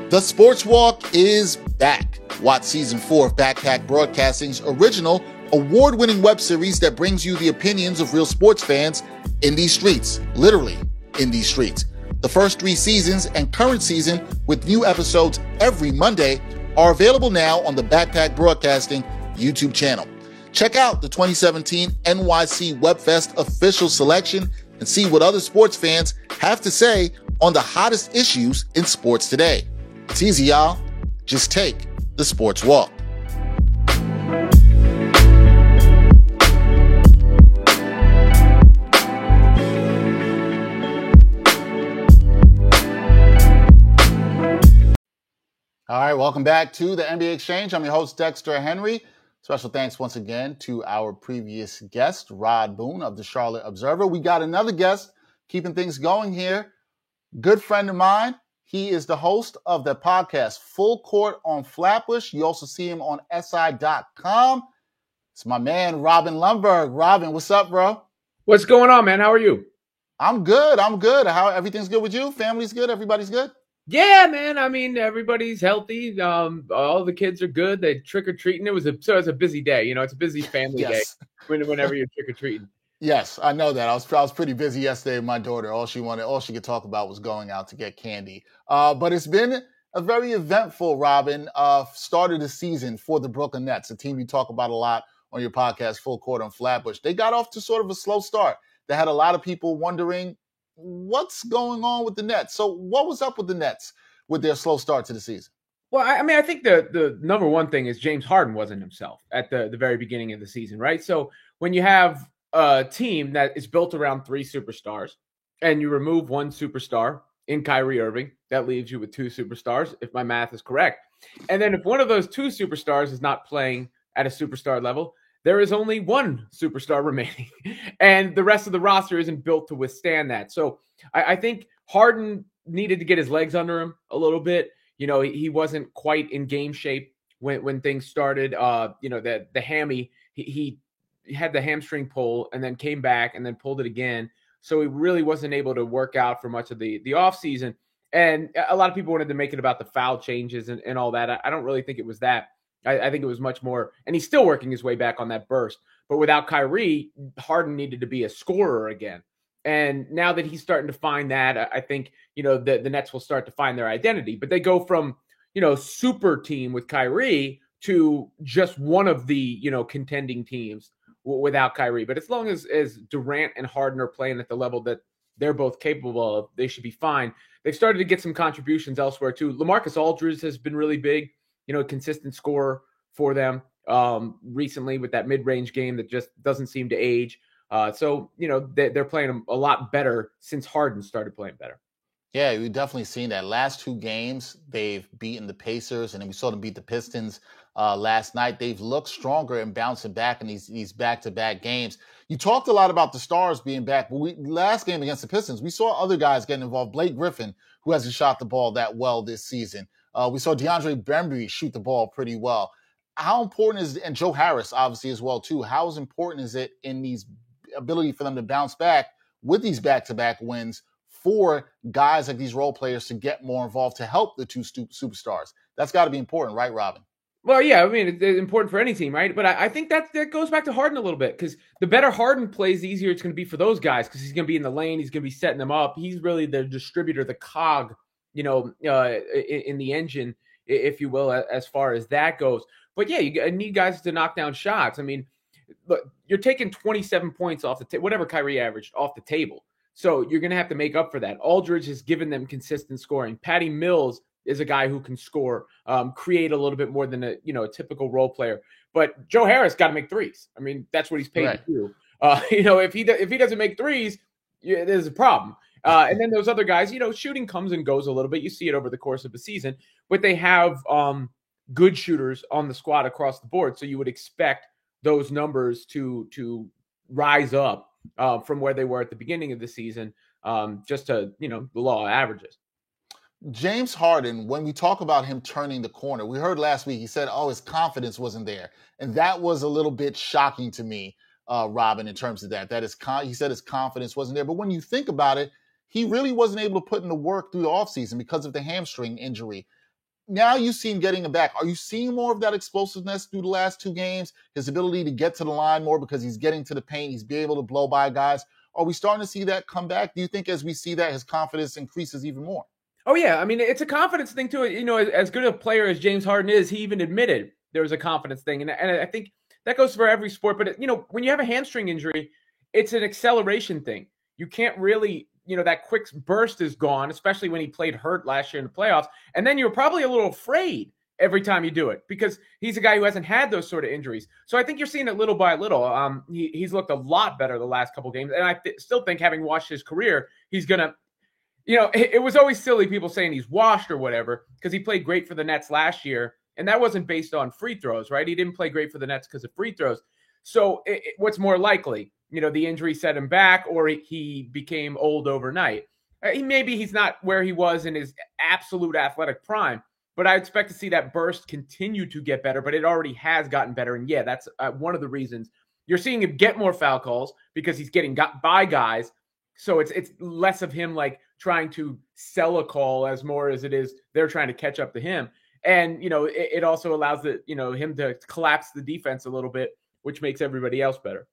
The Sports Walk is back. Watch Season 4 of Backpack Broadcasting's original, award-winning web series that brings you the opinions of real sports fans in these streets, literally in these streets. The first 3 seasons and current season, with new episodes every Monday, are available now on the Backpack Broadcasting YouTube channel. Check out the 2017 NYC WebFest official selection and see what other sports fans have to say on the hottest issues in sports today. It's easy, y'all. Just take the Sports Walk. All right, welcome back to the NBA Exchange. I'm your host, Dexter Henry. Special thanks once again to our previous guest, Rod Boone of the Charlotte Observer. We got another guest keeping things going here. Good friend of mine. He is the host of the podcast Full Court on Flatbush. You also see him on SI.com. It's my man, Robin Lundberg. Robin, what's up, bro? What's going on, man? How are you? I'm good. How everything's good with you? Family's good? Everybody's good? Yeah, man. I mean, everybody's healthy. All the kids are good. They trick-or-treating. It was a busy day. You know, it's a busy family day whenever you're trick-or-treating. Yes, I know that. I was pretty busy yesterday with my daughter. All she could talk about was going out to get candy. But it's been a very eventful, Robin, start of the season for the Brooklyn Nets, a team you talk about a lot on your podcast, Full Court on Flatbush. They got off to sort of a slow start. They had a lot of people wondering what's going on with the Nets. So what was up with the Nets with their slow start to the season? Well, I mean, I think the number one thing is James Harden wasn't himself at the very beginning of the season, right? So when you have a team that is built around 3 superstars and you remove one superstar in Kyrie Irving, that leaves you with 2 superstars, if my math is correct. And then if one of those 2 superstars is not playing at a superstar level, there is only 1 superstar remaining, and the rest of the roster isn't built to withstand that. So I think Harden needed to get his legs under him a little bit. he wasn't quite in game shape when things started. The hammy, he had the hamstring pull and then came back and then pulled it again. So he really wasn't able to work out for much of the offseason. And a lot of people wanted to make it about the foul changes and all that. I don't really think it was that. I think it was much more, and he's still working his way back on that burst. But without Kyrie, Harden needed to be a scorer again. And now that he's starting to find that, I think, the Nets will start to find their identity. But they go from, super team with Kyrie to just one of the, contending teams without Kyrie. But as long as Durant and Harden are playing at the level that they're both capable of, they should be fine. They've started to get some contributions elsewhere too. LaMarcus Aldridge has been really big, consistent scorer for them recently with that mid-range game that just doesn't seem to age. So they're playing a lot better since Harden started playing better. Yeah, we've definitely seen that. Last 2 games, they've beaten the Pacers, and then we saw them beat the Pistons last night. They've looked stronger and bouncing back in these back-to-back games. You talked a lot about the stars being back, but last game against the Pistons, we saw other guys getting involved. Blake Griffin, who hasn't shot the ball that well this season. We saw DeAndre Bembry shoot the ball pretty well. How important is, and Joe Harris obviously as well too, how important is it in these ability for them to bounce back with these back-to-back wins for guys like these role players to get more involved to help the 2 superstars? That's got to be important, right, Robin? Well, yeah, I mean, it's important for any team, right? But I think that goes back to Harden a little bit, because the better Harden plays, the easier it's going to be for those guys, because he's going to be in the lane, he's going to be setting them up. He's really the distributor, the cog, in the engine, if you will, as far as that goes. But yeah, you need guys to knock down shots. I mean, look, you're taking 27 points off the whatever Kyrie averaged off the table. So you're going to have to make up for that. Aldridge has given them consistent scoring. Patty Mills is a guy who can score, create a little bit more than a typical role player. But Joe Harris got to make threes. I mean, that's what he's paid to do. If he doesn't make threes, there's a problem. And then those other guys, shooting comes and goes a little bit. You see it over the course of the season, but they have good shooters on the squad across the board. So you would expect those numbers to rise up from where they were at the beginning of the season, just to, the law of averages. James Harden, when we talk about him turning the corner, we heard last week, he said, his confidence wasn't there. And that was a little bit shocking to me, Robin, in terms of that. He said his confidence wasn't there. But when you think about it, he really wasn't able to put in the work through the offseason because of the hamstring injury. Now you see him getting it back. Are you seeing more of that explosiveness through the last 2 games? His ability to get to the line more because he's getting to the paint. He's being able to blow by guys. Are we starting to see that come back? Do you think as we see that, his confidence increases even more? Oh, yeah. I mean, it's a confidence thing, too. As good a player as James Harden is, he even admitted there was a confidence thing. And I think that goes for every sport. But, when you have a hamstring injury, it's an acceleration thing. You can't really, that quick burst is gone, especially when he played hurt last year in the playoffs. And then you're probably a little afraid every time you do it because he's a guy who hasn't had those sort of injuries. So I think you're seeing it little by little. He's looked a lot better the last couple games. And I still think, having watched his career, he's going to, it was always silly people saying he's washed or whatever, because he played great for the Nets last year. And that wasn't based on free throws, right? He didn't play great for the Nets because of free throws. So what's more likely? The injury set him back, or he became old overnight. Maybe he's not where he was in his absolute athletic prime, but I expect to see that burst continue to get better, but it already has gotten better. And yeah, that's one of the reasons you're seeing him get more foul calls, because he's getting got by guys. So it's less of him like trying to sell a call as more as it is they're trying to catch up to him. And, it also allows him to collapse the defense a little bit, which makes everybody else better.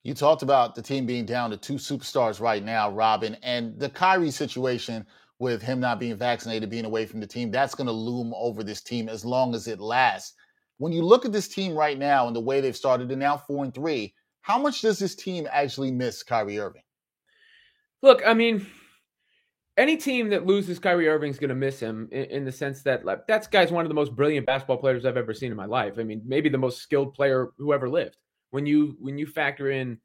You talked about the team being down to 2 superstars right now, Robin, and the Kyrie situation with him not being vaccinated, being away from the team, that's going to loom over this team as long as it lasts. When you look at this team right now and the way they've started, and now 4-3, how much does this team actually miss Kyrie Irving? Look, I mean, any team that loses Kyrie Irving is going to miss him in the sense that that guy's one of the most brilliant basketball players I've ever seen in my life. I mean, maybe the most skilled player who ever lived. When you factor in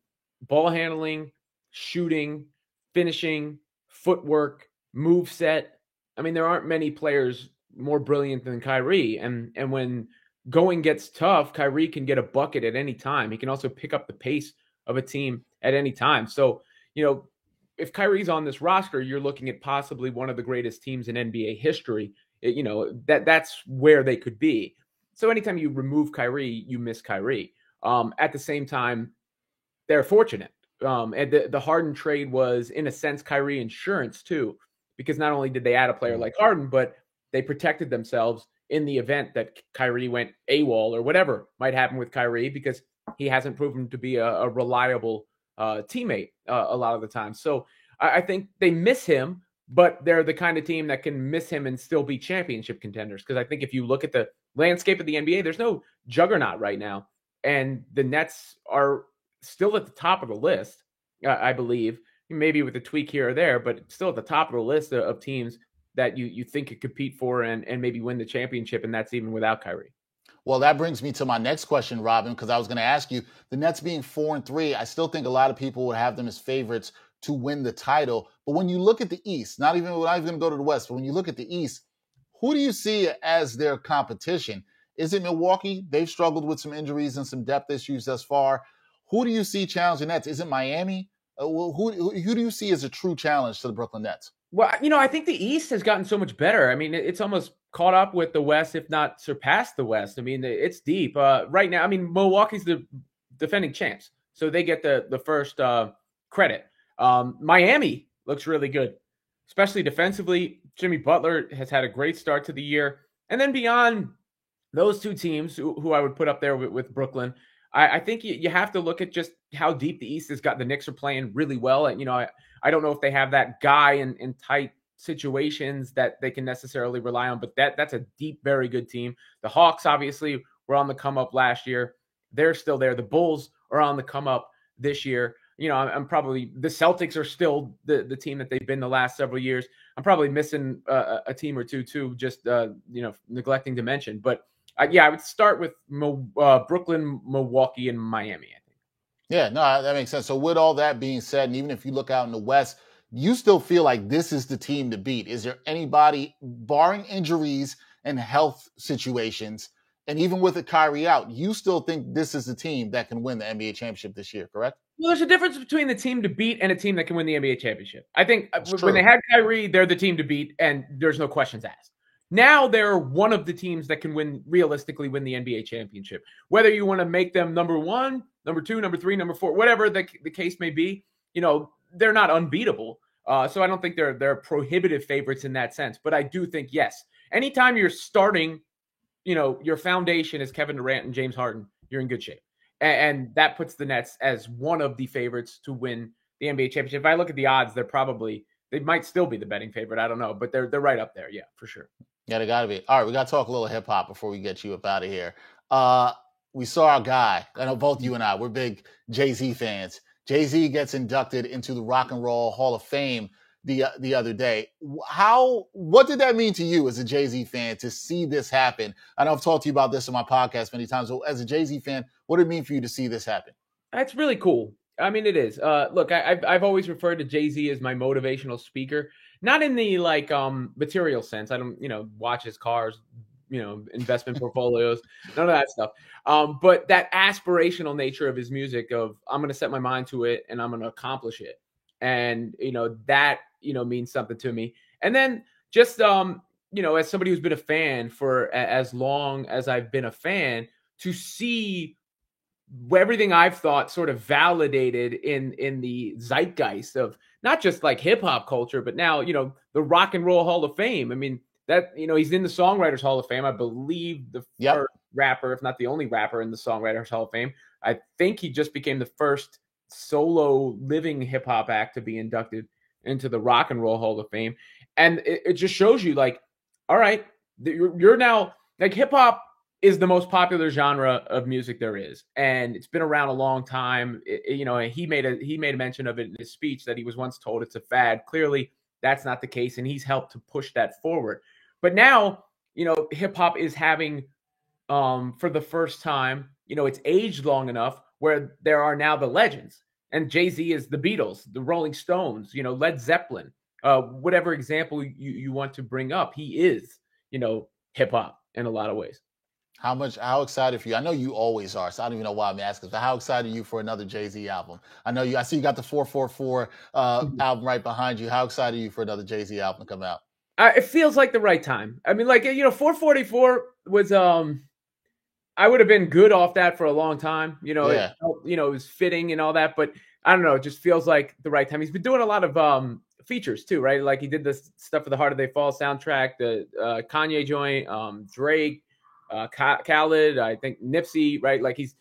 ball handling, shooting, finishing, footwork, move set, I mean, there aren't many players more brilliant than Kyrie. And when going gets tough, Kyrie can get a bucket at any time. He can also pick up the pace of a team at any time. So, if Kyrie's on this roster, you're looking at possibly one of the greatest teams in NBA history that's where they could be. So anytime you remove Kyrie, you miss Kyrie. At the same time, they're fortunate. And the Harden trade was, in a sense, Kyrie insurance too, because not only did they add a player like Harden, but they protected themselves in the event that Kyrie went AWOL or whatever might happen with Kyrie, because he hasn't proven to be a reliable teammate a lot of the time. So I think they miss him, but they're the kind of team that can miss him and still be championship contenders. Because I think if you look at the landscape of the NBA, there's no juggernaut right now. And the Nets are still at the top of the list, I believe, maybe with a tweak here or there, but still at the top of the list of teams that you think could compete for and maybe win the championship, and that's even without Kyrie. Well, that brings me to my next question, Robin, because I was going to ask you, the Nets being 4-3, I still think a lot of people would have them as favorites to win the title. But when you look at the East, we're not even going to go to the West, but when you look at the East, who do you see as their competition? Is it Milwaukee? They've struggled with some injuries and some depth issues thus far. Who do you see challenging Nets? Is it Miami? Who do you see as a true challenge to the Brooklyn Nets? Well, I think the East has gotten so much better. I mean, it's almost caught up with the West, if not surpassed the West. I mean, it's deep. Right now, I mean, Milwaukee's the defending champs, so they get the first credit. Miami looks really good, especially defensively. Jimmy Butler has had a great start to the year. And then beyond those two teams, who I would put up there with Brooklyn, I think you have to look at just how deep the East has got. The Knicks are playing really well. And, I don't know if they have that guy in tight situations that they can necessarily rely on, but that's a deep, very good team. The Hawks, obviously, were on the come up last year. They're still there. The Bulls are on the come up this year. I'm probably, the Celtics are still the team that they've been the last several years. I'm probably missing a team or two too, just, neglecting to mention. But I would start with Brooklyn, Milwaukee, and Miami, I think. Yeah, no, that makes sense. So with all that being said, and even if you look out in the West, you still feel like this is the team to beat. Is there anybody, barring injuries and health situations, and even with a Kyrie out, you still think this is the team that can win the NBA championship this year, correct? Well, there's a difference between the team to beat and a team that can win the NBA championship. I think when they had Kyrie, they're the team to beat, and there's no questions asked. Now they're one of the teams that can realistically win the NBA championship. Whether you want to make them number 1, number 2, number 3, number 4, whatever the case may be, they're not unbeatable. So I don't think they're prohibitive favorites in that sense. But I do think, yes, anytime you're starting, your foundation is Kevin Durant and James Harden, you're in good shape. And that puts the Nets as one of the favorites to win the NBA championship. If I look at the odds, they might still be the betting favorite. I don't know, but they're right up there. Yeah, for sure. Yeah, they got to be. All right, we got to talk a little hip hop before we get you up out of here. We saw our guy. I know both you and I, we're big Jay-Z fans. Jay-Z gets inducted into the Rock and Roll Hall of Fame the other day. What did that mean to you as a Jay-Z fan to see this happen? I know I've talked to you about this on my podcast many times. So as a Jay-Z fan, what did it mean for you to see this happen? That's really cool. I mean, it is. Look, I've always referred to Jay-Z as my motivational speaker, not in the material sense. I don't, watch his cars, investment portfolios, none of that stuff. But that aspirational nature of his music of, I'm going to set my mind to it and I'm going to accomplish it. And, that, means something to me. And then just, as somebody who's been a fan for as long as I've been a fan, to see everything I've thought sort of validated in the zeitgeist of not just like hip hop culture, but now, the Rock and Roll Hall of Fame. I mean, that, he's in the Songwriters Hall of Fame. I believe the first rapper, if not the only rapper in the Songwriters Hall of Fame. I think he just became the first solo living hip hop act to be inducted into the Rock and Roll Hall of Fame. And it just shows you like, all right, you're now like, hip hop is the most popular genre of music there is. And it's been around a long time. He made a mention of it in his speech that he was once told it's a fad. Clearly that's not the case. And he's helped to push that forward. But now, hip hop is having, for the first time, it's aged long enough where there are now the legends. And Jay-Z is the Beatles, the Rolling Stones, Led Zeppelin, whatever example you want to bring up. He is, hip hop in a lot of ways. How excited for you? I know you always are, so I don't even know why I'm asking, but how excited are you for another Jay-Z album? I see you got the 444 album right behind you. How excited are you for another Jay-Z album to come out? It feels like the right time. I mean, like, 444 was I would have been good off that for a long time. Yeah. It was fitting and all that, but I don't know. It just feels like the right time. He's been doing a lot of features too, right? Like he did this stuff for the Harder They Fall soundtrack, the Kanye joint, Drake, Khaled, I think Nipsey, right? Like he's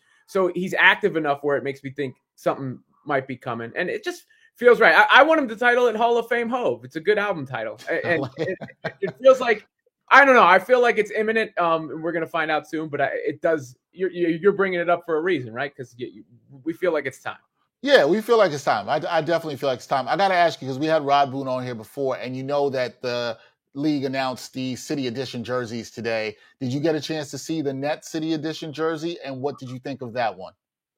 active enough where it makes me think something might be coming, and it just feels right. I want him to title it Hall of Fame Hove. It's a good album title, and it feels like. I don't know. I feel like it's imminent. We're gonna find out soon, but it does. You're bringing it up for a reason, right? Because we feel like it's time. Yeah, we feel like it's time. I definitely feel like it's time. I got to ask you, because we had Rod Boone on here before, and you know that the league announced the City Edition jerseys today. Did you get a chance to see the Nets City Edition jersey, and what did you think of that one?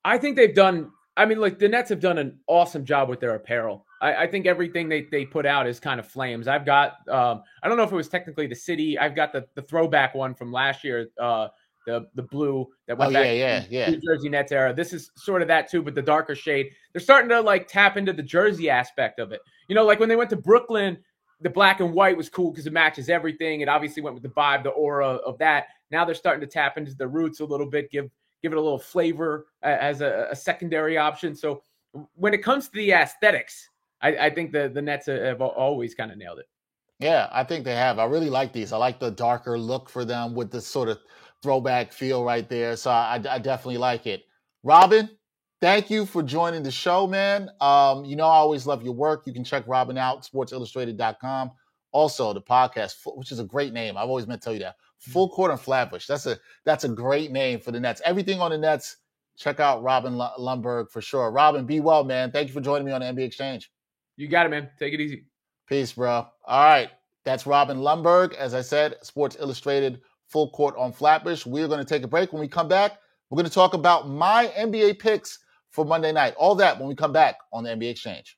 I think they've done. I mean, like the Nets have done an awesome job with their apparel. I think everything they put out is kind of flames. I've got. I don't know if it was technically the City. I've got the throwback one from last year. The blue that went back to the New Jersey Nets era. This is sort of that too, but the darker shade. They're starting to like tap into the jersey aspect of it. Like when they went to Brooklyn, the black and white was cool because it matches everything. It obviously went with the vibe, the aura of that. Now they're starting to tap into the roots a little bit, give it a little flavor as a secondary option. So when it comes to the aesthetics, I think the Nets have always kind of nailed it. Yeah, I think they have. I really like these. I like the darker look for them with this sort of throwback feel right there. So I definitely like it. Robin, thank you for joining the show, man. I always love your work. You can check Robin out, sportsillustrated.com. Also, the podcast, which is a great name. I've always meant to tell you that. Full Court on Flatbush. That's a great name for the Nets. Everything on the Nets, check out Robin Lundberg for sure. Robin, be well, man. Thank you for joining me on the NBA Exchange. You got it, man. Take it easy. Peace, bro. All right. That's Robin Lundberg. As I said, Sports Illustrated, Full Court on Flatbush. We're going to take a break. When we come back, we're going to talk about my NBA picks for Monday night. All that when we come back on the NBA Exchange.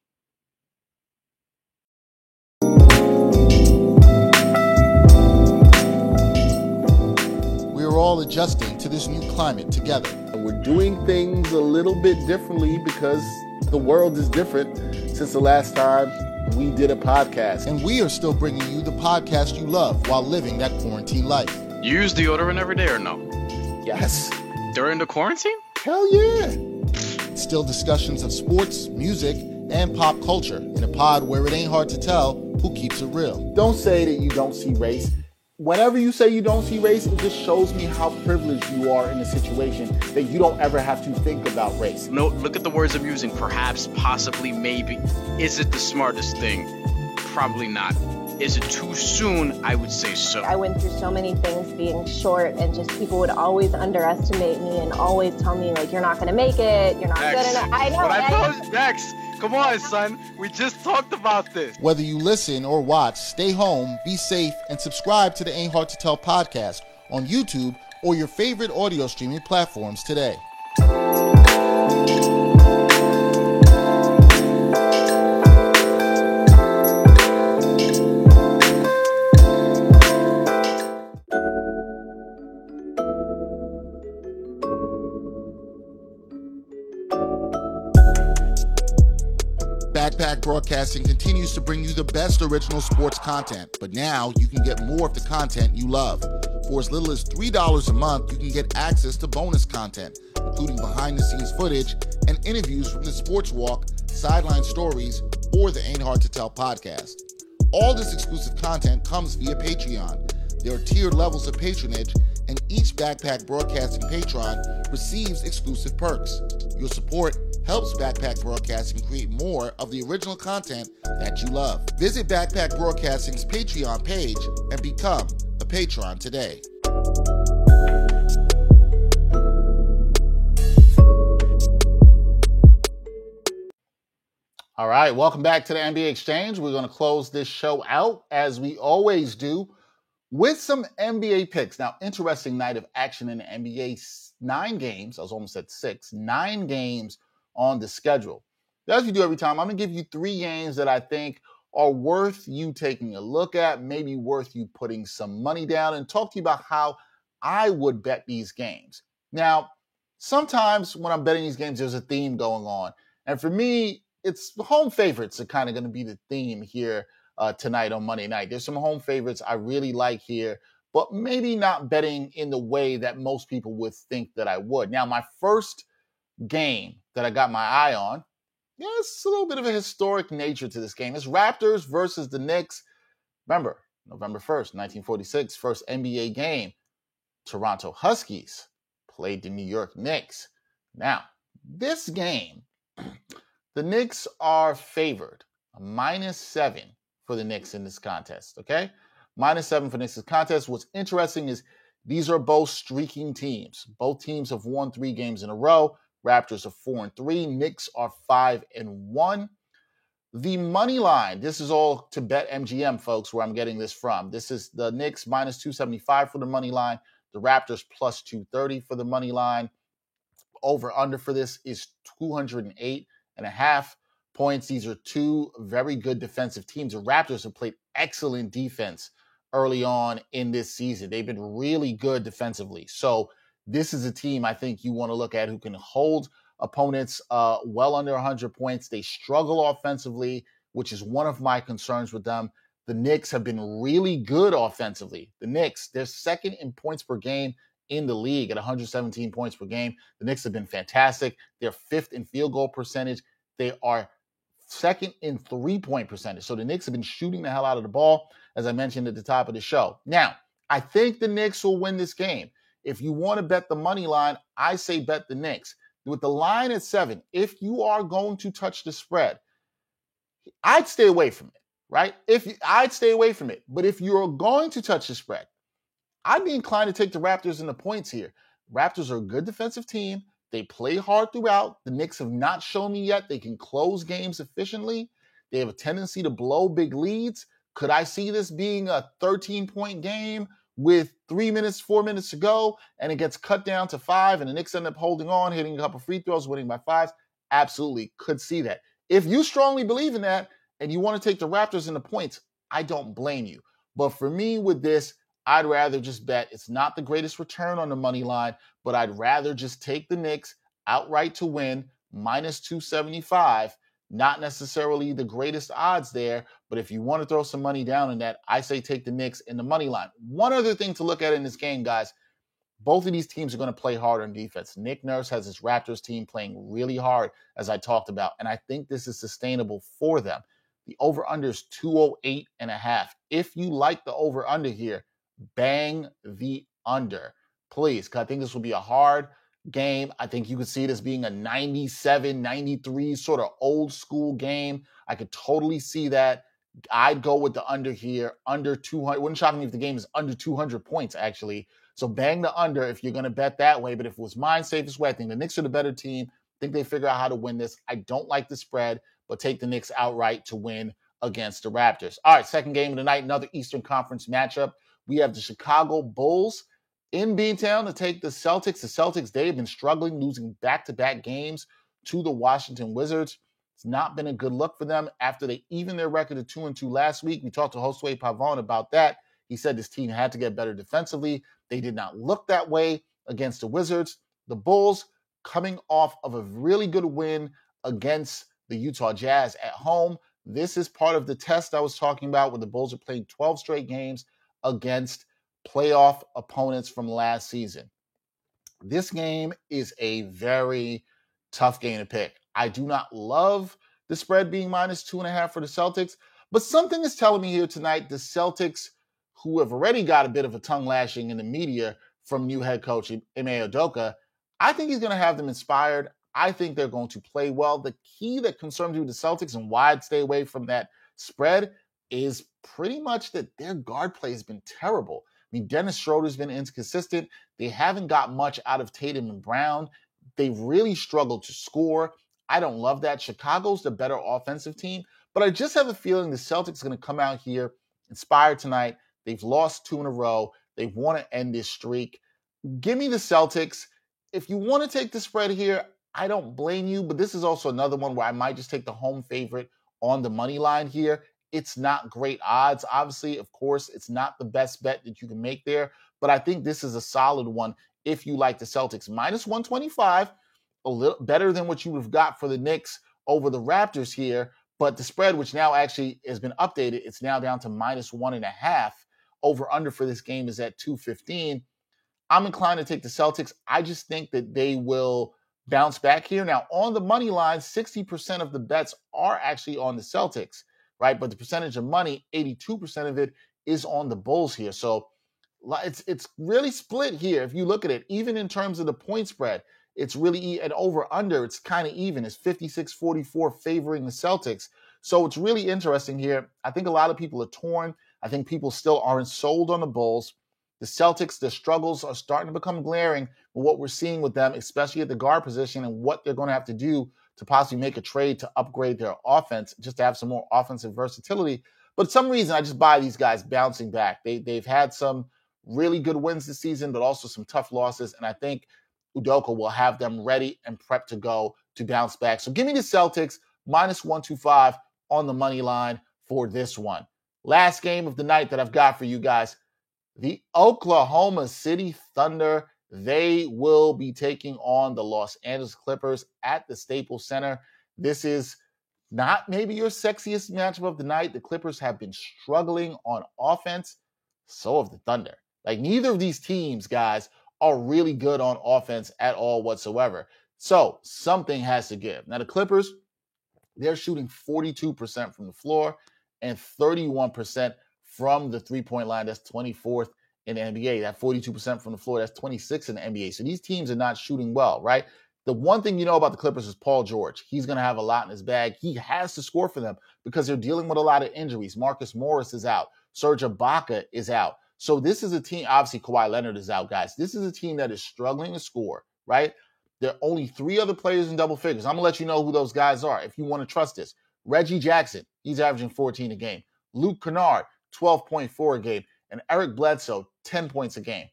We're all adjusting to this new climate together. We're doing things a little bit differently because the world is different since the last time we did a podcast. And we are still bringing you the podcast you love while living that quarantine life. You use deodorant every day or no? Yes. During the quarantine? Hell yeah. Still discussions of sports, music, and pop culture in a pod where it ain't hard to tell who keeps it real. Don't say that you don't see race. Whenever you say you don't see race, it just shows me how privileged you are in a situation that you don't ever have to think about race. No, look at the words I'm using. Perhaps, possibly, maybe. Is it the smartest thing? Probably not. Is it too soon? I would say so. I went through so many things being short, and just people would always underestimate me and always tell me, like, you're not going to make it, you're not good enough. I know. But I told you, Dex, come on, son. We just talked about this. Whether you listen or watch, stay home, be safe, and subscribe to the Ain't Hard to Tell podcast on YouTube or your favorite audio streaming platforms today. Backpack Broadcasting continues to bring you the best original sports content, but now you can get more of the content you love. For as little as $3 a month, you can get access to bonus content, including behind-the-scenes footage and interviews from the Sports Walk, Sideline Stories, or the Ain't Hard to Tell podcast. All this exclusive content comes via Patreon. There are tiered levels of patronage, and each Backpack Broadcasting patron receives exclusive perks. Your support helps Backpack Broadcasting create more of the original content that you love. Visit Backpack Broadcasting's Patreon page and become a patron today. All right, welcome back to the NBA Exchange. We're going to close this show out, as we always do, with some NBA picks. Now, interesting night of action in the NBA. 9 games. I was almost at 6. 9 games on the schedule. As we do every time, I'm going to give you 3 games that I think are worth you taking a look at, maybe worth you putting some money down, and talk to you about how I would bet these games. Now, sometimes when I'm betting these games, there's a theme going on. And for me, it's home favorites are kind of going to be the theme here tonight on Monday night. There's some home favorites I really like here, but maybe not betting in the way that most people would think that I would. Now, my first game that I got my eye on, it's a little bit of a historic nature to this game. It's Raptors versus the Knicks. Remember, November 1st, 1946, first NBA game. Toronto Huskies played the New York Knicks. Now, this game, the Knicks are favored, -7 for the Knicks in this contest, okay? -7 for the Knicks in this contest. What's interesting is these are both streaking teams. Both teams have won 3 games in a row. Raptors are 4-3. Knicks are 5-1. The money line, this is all to BetMGM, folks, where I'm getting this from. This is the Knicks -275 for the money line. The Raptors +230 for the money line. Over-under for this is 208.5 points. These are 2 very good defensive teams. The Raptors have played excellent defense early on in this season. They've been really good defensively. So this is a team I think you want to look at who can hold opponents well under 100 points. They struggle offensively, which is one of my concerns with them. The Knicks have been really good offensively. The Knicks, they're second in points per game in the league at 117 points per game. The Knicks have been fantastic. They're 5th in field goal percentage. They are second in three-point percentage. So the Knicks have been shooting the hell out of the ball, as I mentioned at the top of the show. Now, I think the Knicks will win this game. If you want to bet the money line, I say bet the Knicks. With the line at 7, if you are going to touch the spread, I'd stay away from it, right? I'd stay away from it. But if you're going to touch the spread, I'd be inclined to take the Raptors in the points here. Raptors are a good defensive team. They play hard throughout. The Knicks have not shown me yet they can close games efficiently. They have a tendency to blow big leads. Could I see this being a 13-point game with 4 minutes to go, and it gets cut down to 5, and the Knicks end up holding on, hitting a couple free throws, winning by 5? Absolutely could see that. If you strongly believe in that and you want to take the Raptors in the points, I don't blame you. But for me with this, I'd rather just bet. It's not the greatest return on the money line, but I'd rather just take the Knicks outright to win, -275. Not necessarily the greatest odds there, but if you want to throw some money down in that, I say take the Knicks in the money line. One other thing to look at in this game, guys, both of these teams are going to play hard on defense. Nick Nurse has his Raptors team playing really hard, as I talked about, and I think this is sustainable for them. The over-under is 208.5. If you like the over-under here, bang the under, please, because I think this will be a hard game. I think you could see it as being a 97, 93 sort of old school game. I could totally see that. I'd go with the under here, under 200. Wouldn't shock me if the game is under 200 points, actually. So bang the under if you're going to bet that way. But if it was my safest way, I think the Knicks are the better team. I think they figure out how to win this. I don't like the spread, but take the Knicks outright to win against the Raptors. All right, second game of the night, another Eastern Conference matchup. We have the Chicago Bulls in B-Town to take the Celtics. The Celtics, they've been struggling, losing back-to-back games to the Washington Wizards. It's not been a good look for them after they evened their record of 2-2 last week. We talked to Josue Pavon about that. He said this team had to get better defensively. They did not look that way against the Wizards. The Bulls coming off of a really good win against the Utah Jazz at home. This is part of the test I was talking about where the Bulls are playing 12 straight games against playoff opponents from last season. This game is a very tough game to pick. I do not love the spread being -2.5 for the Celtics, but something is telling me here tonight the Celtics, who have already got a bit of a tongue lashing in the media from new head coach Ime Udoka, I think he's going to have them inspired. I think they're going to play well. The key that concerns me with the Celtics and why I'd stay away from that spread is pretty much that their guard play has been terrible. I mean, Dennis Schroeder's been inconsistent. They haven't got much out of Tatum and Brown. They've really struggled to score. I don't love that. Chicago's the better offensive team, but I just have a feeling the Celtics are going to come out here inspired tonight. They've lost 2 in a row. They want to end this streak. Give me the Celtics. If you want to take the spread here, I don't blame you, but this is also another one where I might just take the home favorite on the money line here. It's not great odds. Obviously, of course, it's not the best bet that you can make there, but I think this is a solid one if you like the Celtics. -125, a little better than what you would have got for the Knicks over the Raptors here, But the spread, which now actually has been updated, it's now down to -1.5. Over under for this game is at 215. I'm inclined to take the Celtics. I just think that they will bounce back here. Now, on the money line, 60% of the bets are actually on the Celtics, right? But the percentage of money, 82% of it is on the Bulls here. So it's really split here. If you look at it, even in terms of the point spread, it's really an over-under. It's kind of even. It's 56-44 favoring the Celtics. So it's really interesting here. I think a lot of people are torn. I think people still aren't sold on the Bulls. The Celtics, their struggles are starting to become glaring with what we're seeing with them, especially at the guard position and what they're going to have to do to possibly make a trade to upgrade their offense, just to have some more offensive versatility. But for some reason, I just buy these guys bouncing back. They've had some really good wins this season, but also some tough losses. And I think Udoka will have them ready and prepped to go to bounce back. So give me the Celtics -125 on the money line for this one. Last game of the night that I've got for you guys. The Oklahoma City Thunder, they will be taking on the Los Angeles Clippers at the Staples Center. This is not maybe your sexiest matchup of the night. The Clippers have been struggling on offense. So have the Thunder. Like, neither of these teams, guys, are really good on offense at all whatsoever. So something has to give. Now, the Clippers, they're shooting 42% from the floor and 31% from the three-point line. That's 24th in the NBA. That 42% from the floor, that's 26th in the NBA. So these teams are not shooting well, right? The one thing you know about the Clippers is Paul George. He's going to have a lot in his bag. He has to score for them because they're dealing with a lot of injuries. Marcus Morris is out. Serge Ibaka is out. So this is a team, obviously Kawhi Leonard is out, guys. This is a team that is struggling to score, right? There are only 3 other players in double figures. I'm going to let you know who those guys are if you want to trust this. Reggie Jackson, he's averaging 14 a game. Luke Kennard, 12.4 a game. And Eric Bledsoe, 10 points a game.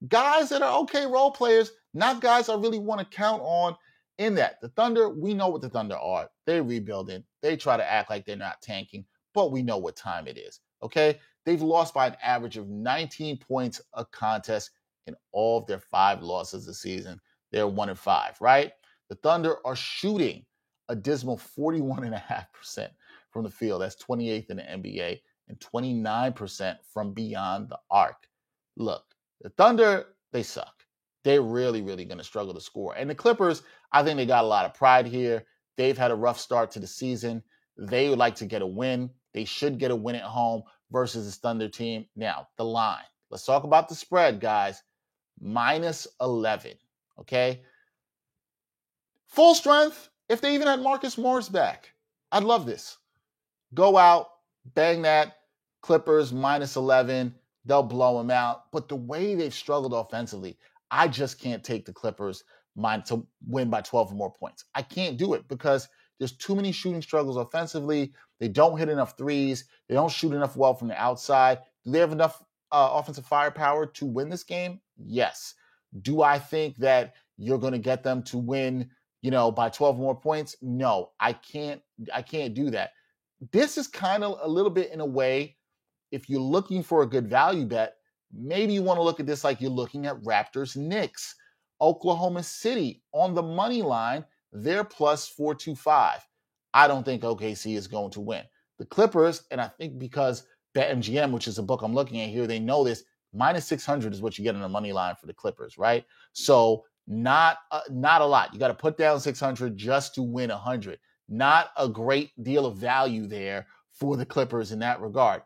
Guys that are okay role players, not guys I really want to count on in that. The Thunder, we know what the Thunder are. They're rebuilding. They try to act like they're not tanking, but we know what time it is, okay? They've lost by an average of 19 points a contest in all of their 5 losses this season. They're 1-5, right? The Thunder are shooting a dismal 41.5% from the field. That's 28th in the NBA and 29% from beyond the arc. Look, the Thunder, they suck. They're really, really going to struggle to score. And the Clippers, I think they got a lot of pride here. They've had a rough start to the season. They would like to get a win. They should get a win at home versus this Thunder team. Now, the line. Let's talk about the spread, guys. -11, okay? Full strength, if they even had Marcus Morris back. I'd love this. Go out, bang that. Clippers -11. They'll blow them out. But the way they've struggled offensively, I just can't take the Clippers to win by 12 or more points. I can't do it because there's too many shooting struggles offensively. They don't hit enough threes. They don't shoot enough well from the outside. Do they have enough offensive firepower to win this game? Yes. Do I think that you're going to get them to win, by 12 more points? No, I can't do that. This is kind of a little bit in a way, if you're looking for a good value bet, maybe you want to look at this like you're looking at Raptors Knicks. Oklahoma City on the money line, they're +425. I don't think OKC is going to win. The Clippers, and I think because BetMGM, which is a book I'm looking at here, they know this, -600 is what you get on the money line for the Clippers, right? So not a lot. You got to put down 600 just to win 100. Not a great deal of value there for the Clippers in that regard.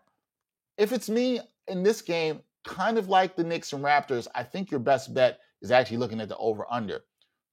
If it's me in this game, kind of like the Knicks and Raptors, I think your best bet is actually looking at the over-under.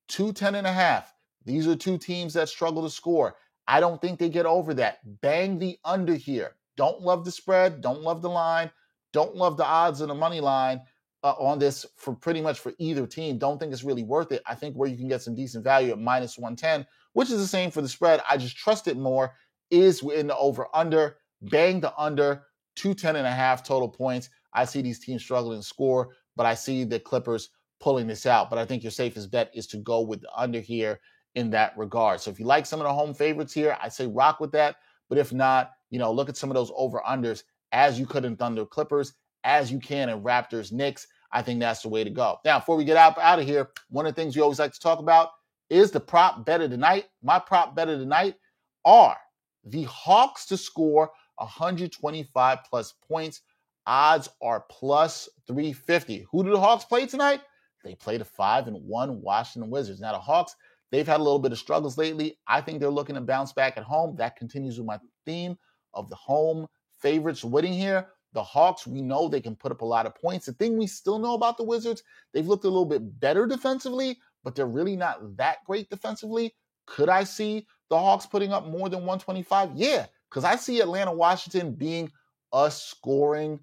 210.5. These are 2 teams that struggle to score. I don't think they get over that. Bang the under here. Don't love the spread. Don't love the line. Don't love the odds on the money line on this for pretty much for either team. Don't think it's really worth it. I think where you can get some decent value at -110, which is the same for the spread, I just trust it more, is in the over-under. Bang the under. 210.5 total points. I see these teams struggling to score, but I see the Clippers pulling this out. But I think your safest bet is to go with the under here in that regard. So if you like some of the home favorites here, I say rock with that. But if not, look at some of those over-unders as you could in Thunder Clippers, as you can in Raptors Knicks. I think that's the way to go. Now, before we get out of here, one of the things we always like to talk about is the prop bet of the night. My prop bet of the night are The Hawks to score 125 plus points. Odds are plus 350. Who do the Hawks play tonight? They play the 5-1 Washington Wizards. Now, the Hawks, they've had a little bit of struggles lately. I think they're looking to bounce back at home. That continues with my theme of the home favorites winning here. The Hawks, we know they can put up a lot of points. The thing we still know about the Wizards, they've looked a little bit better defensively, but they're really not that great defensively. Could I see the Hawks putting up more than 125? Yeah, because I see Atlanta, Washington being a scoring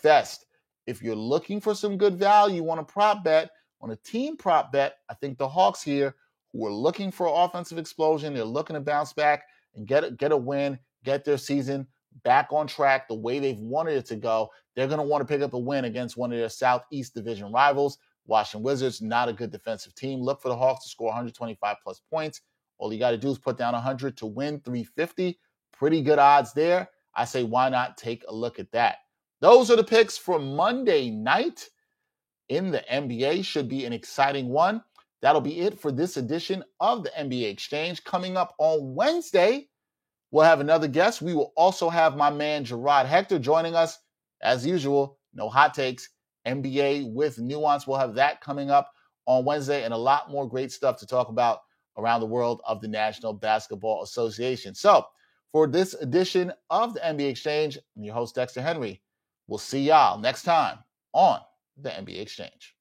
fest. If you're looking for some good value on a prop bet, on a team prop bet, I think the Hawks here, who are looking for offensive explosion, they're looking to bounce back and get a win, get their season back on track the way they've wanted it to go. They're going to want to pick up a win against one of their Southeast Division rivals. Washington Wizards, not a good defensive team. Look for the Hawks to score 125 plus points. All you got to do is put down 100 to win 350. Pretty good odds there. I say, why not take a look at that? Those are the picks for Monday night in the NBA. Should be an exciting one. That'll be it for this edition of the NBA Exchange. Coming up on Wednesday, we'll have another guest. We will also have my man Gerard Hector joining us. As usual, no hot takes, NBA with nuance. We'll have that coming up on Wednesday and a lot more great stuff to talk about around the world of the National Basketball Association. So for this edition of the NBA Exchange, I'm your host, Dexter Henry. We'll see y'all next time on the NBA Exchange.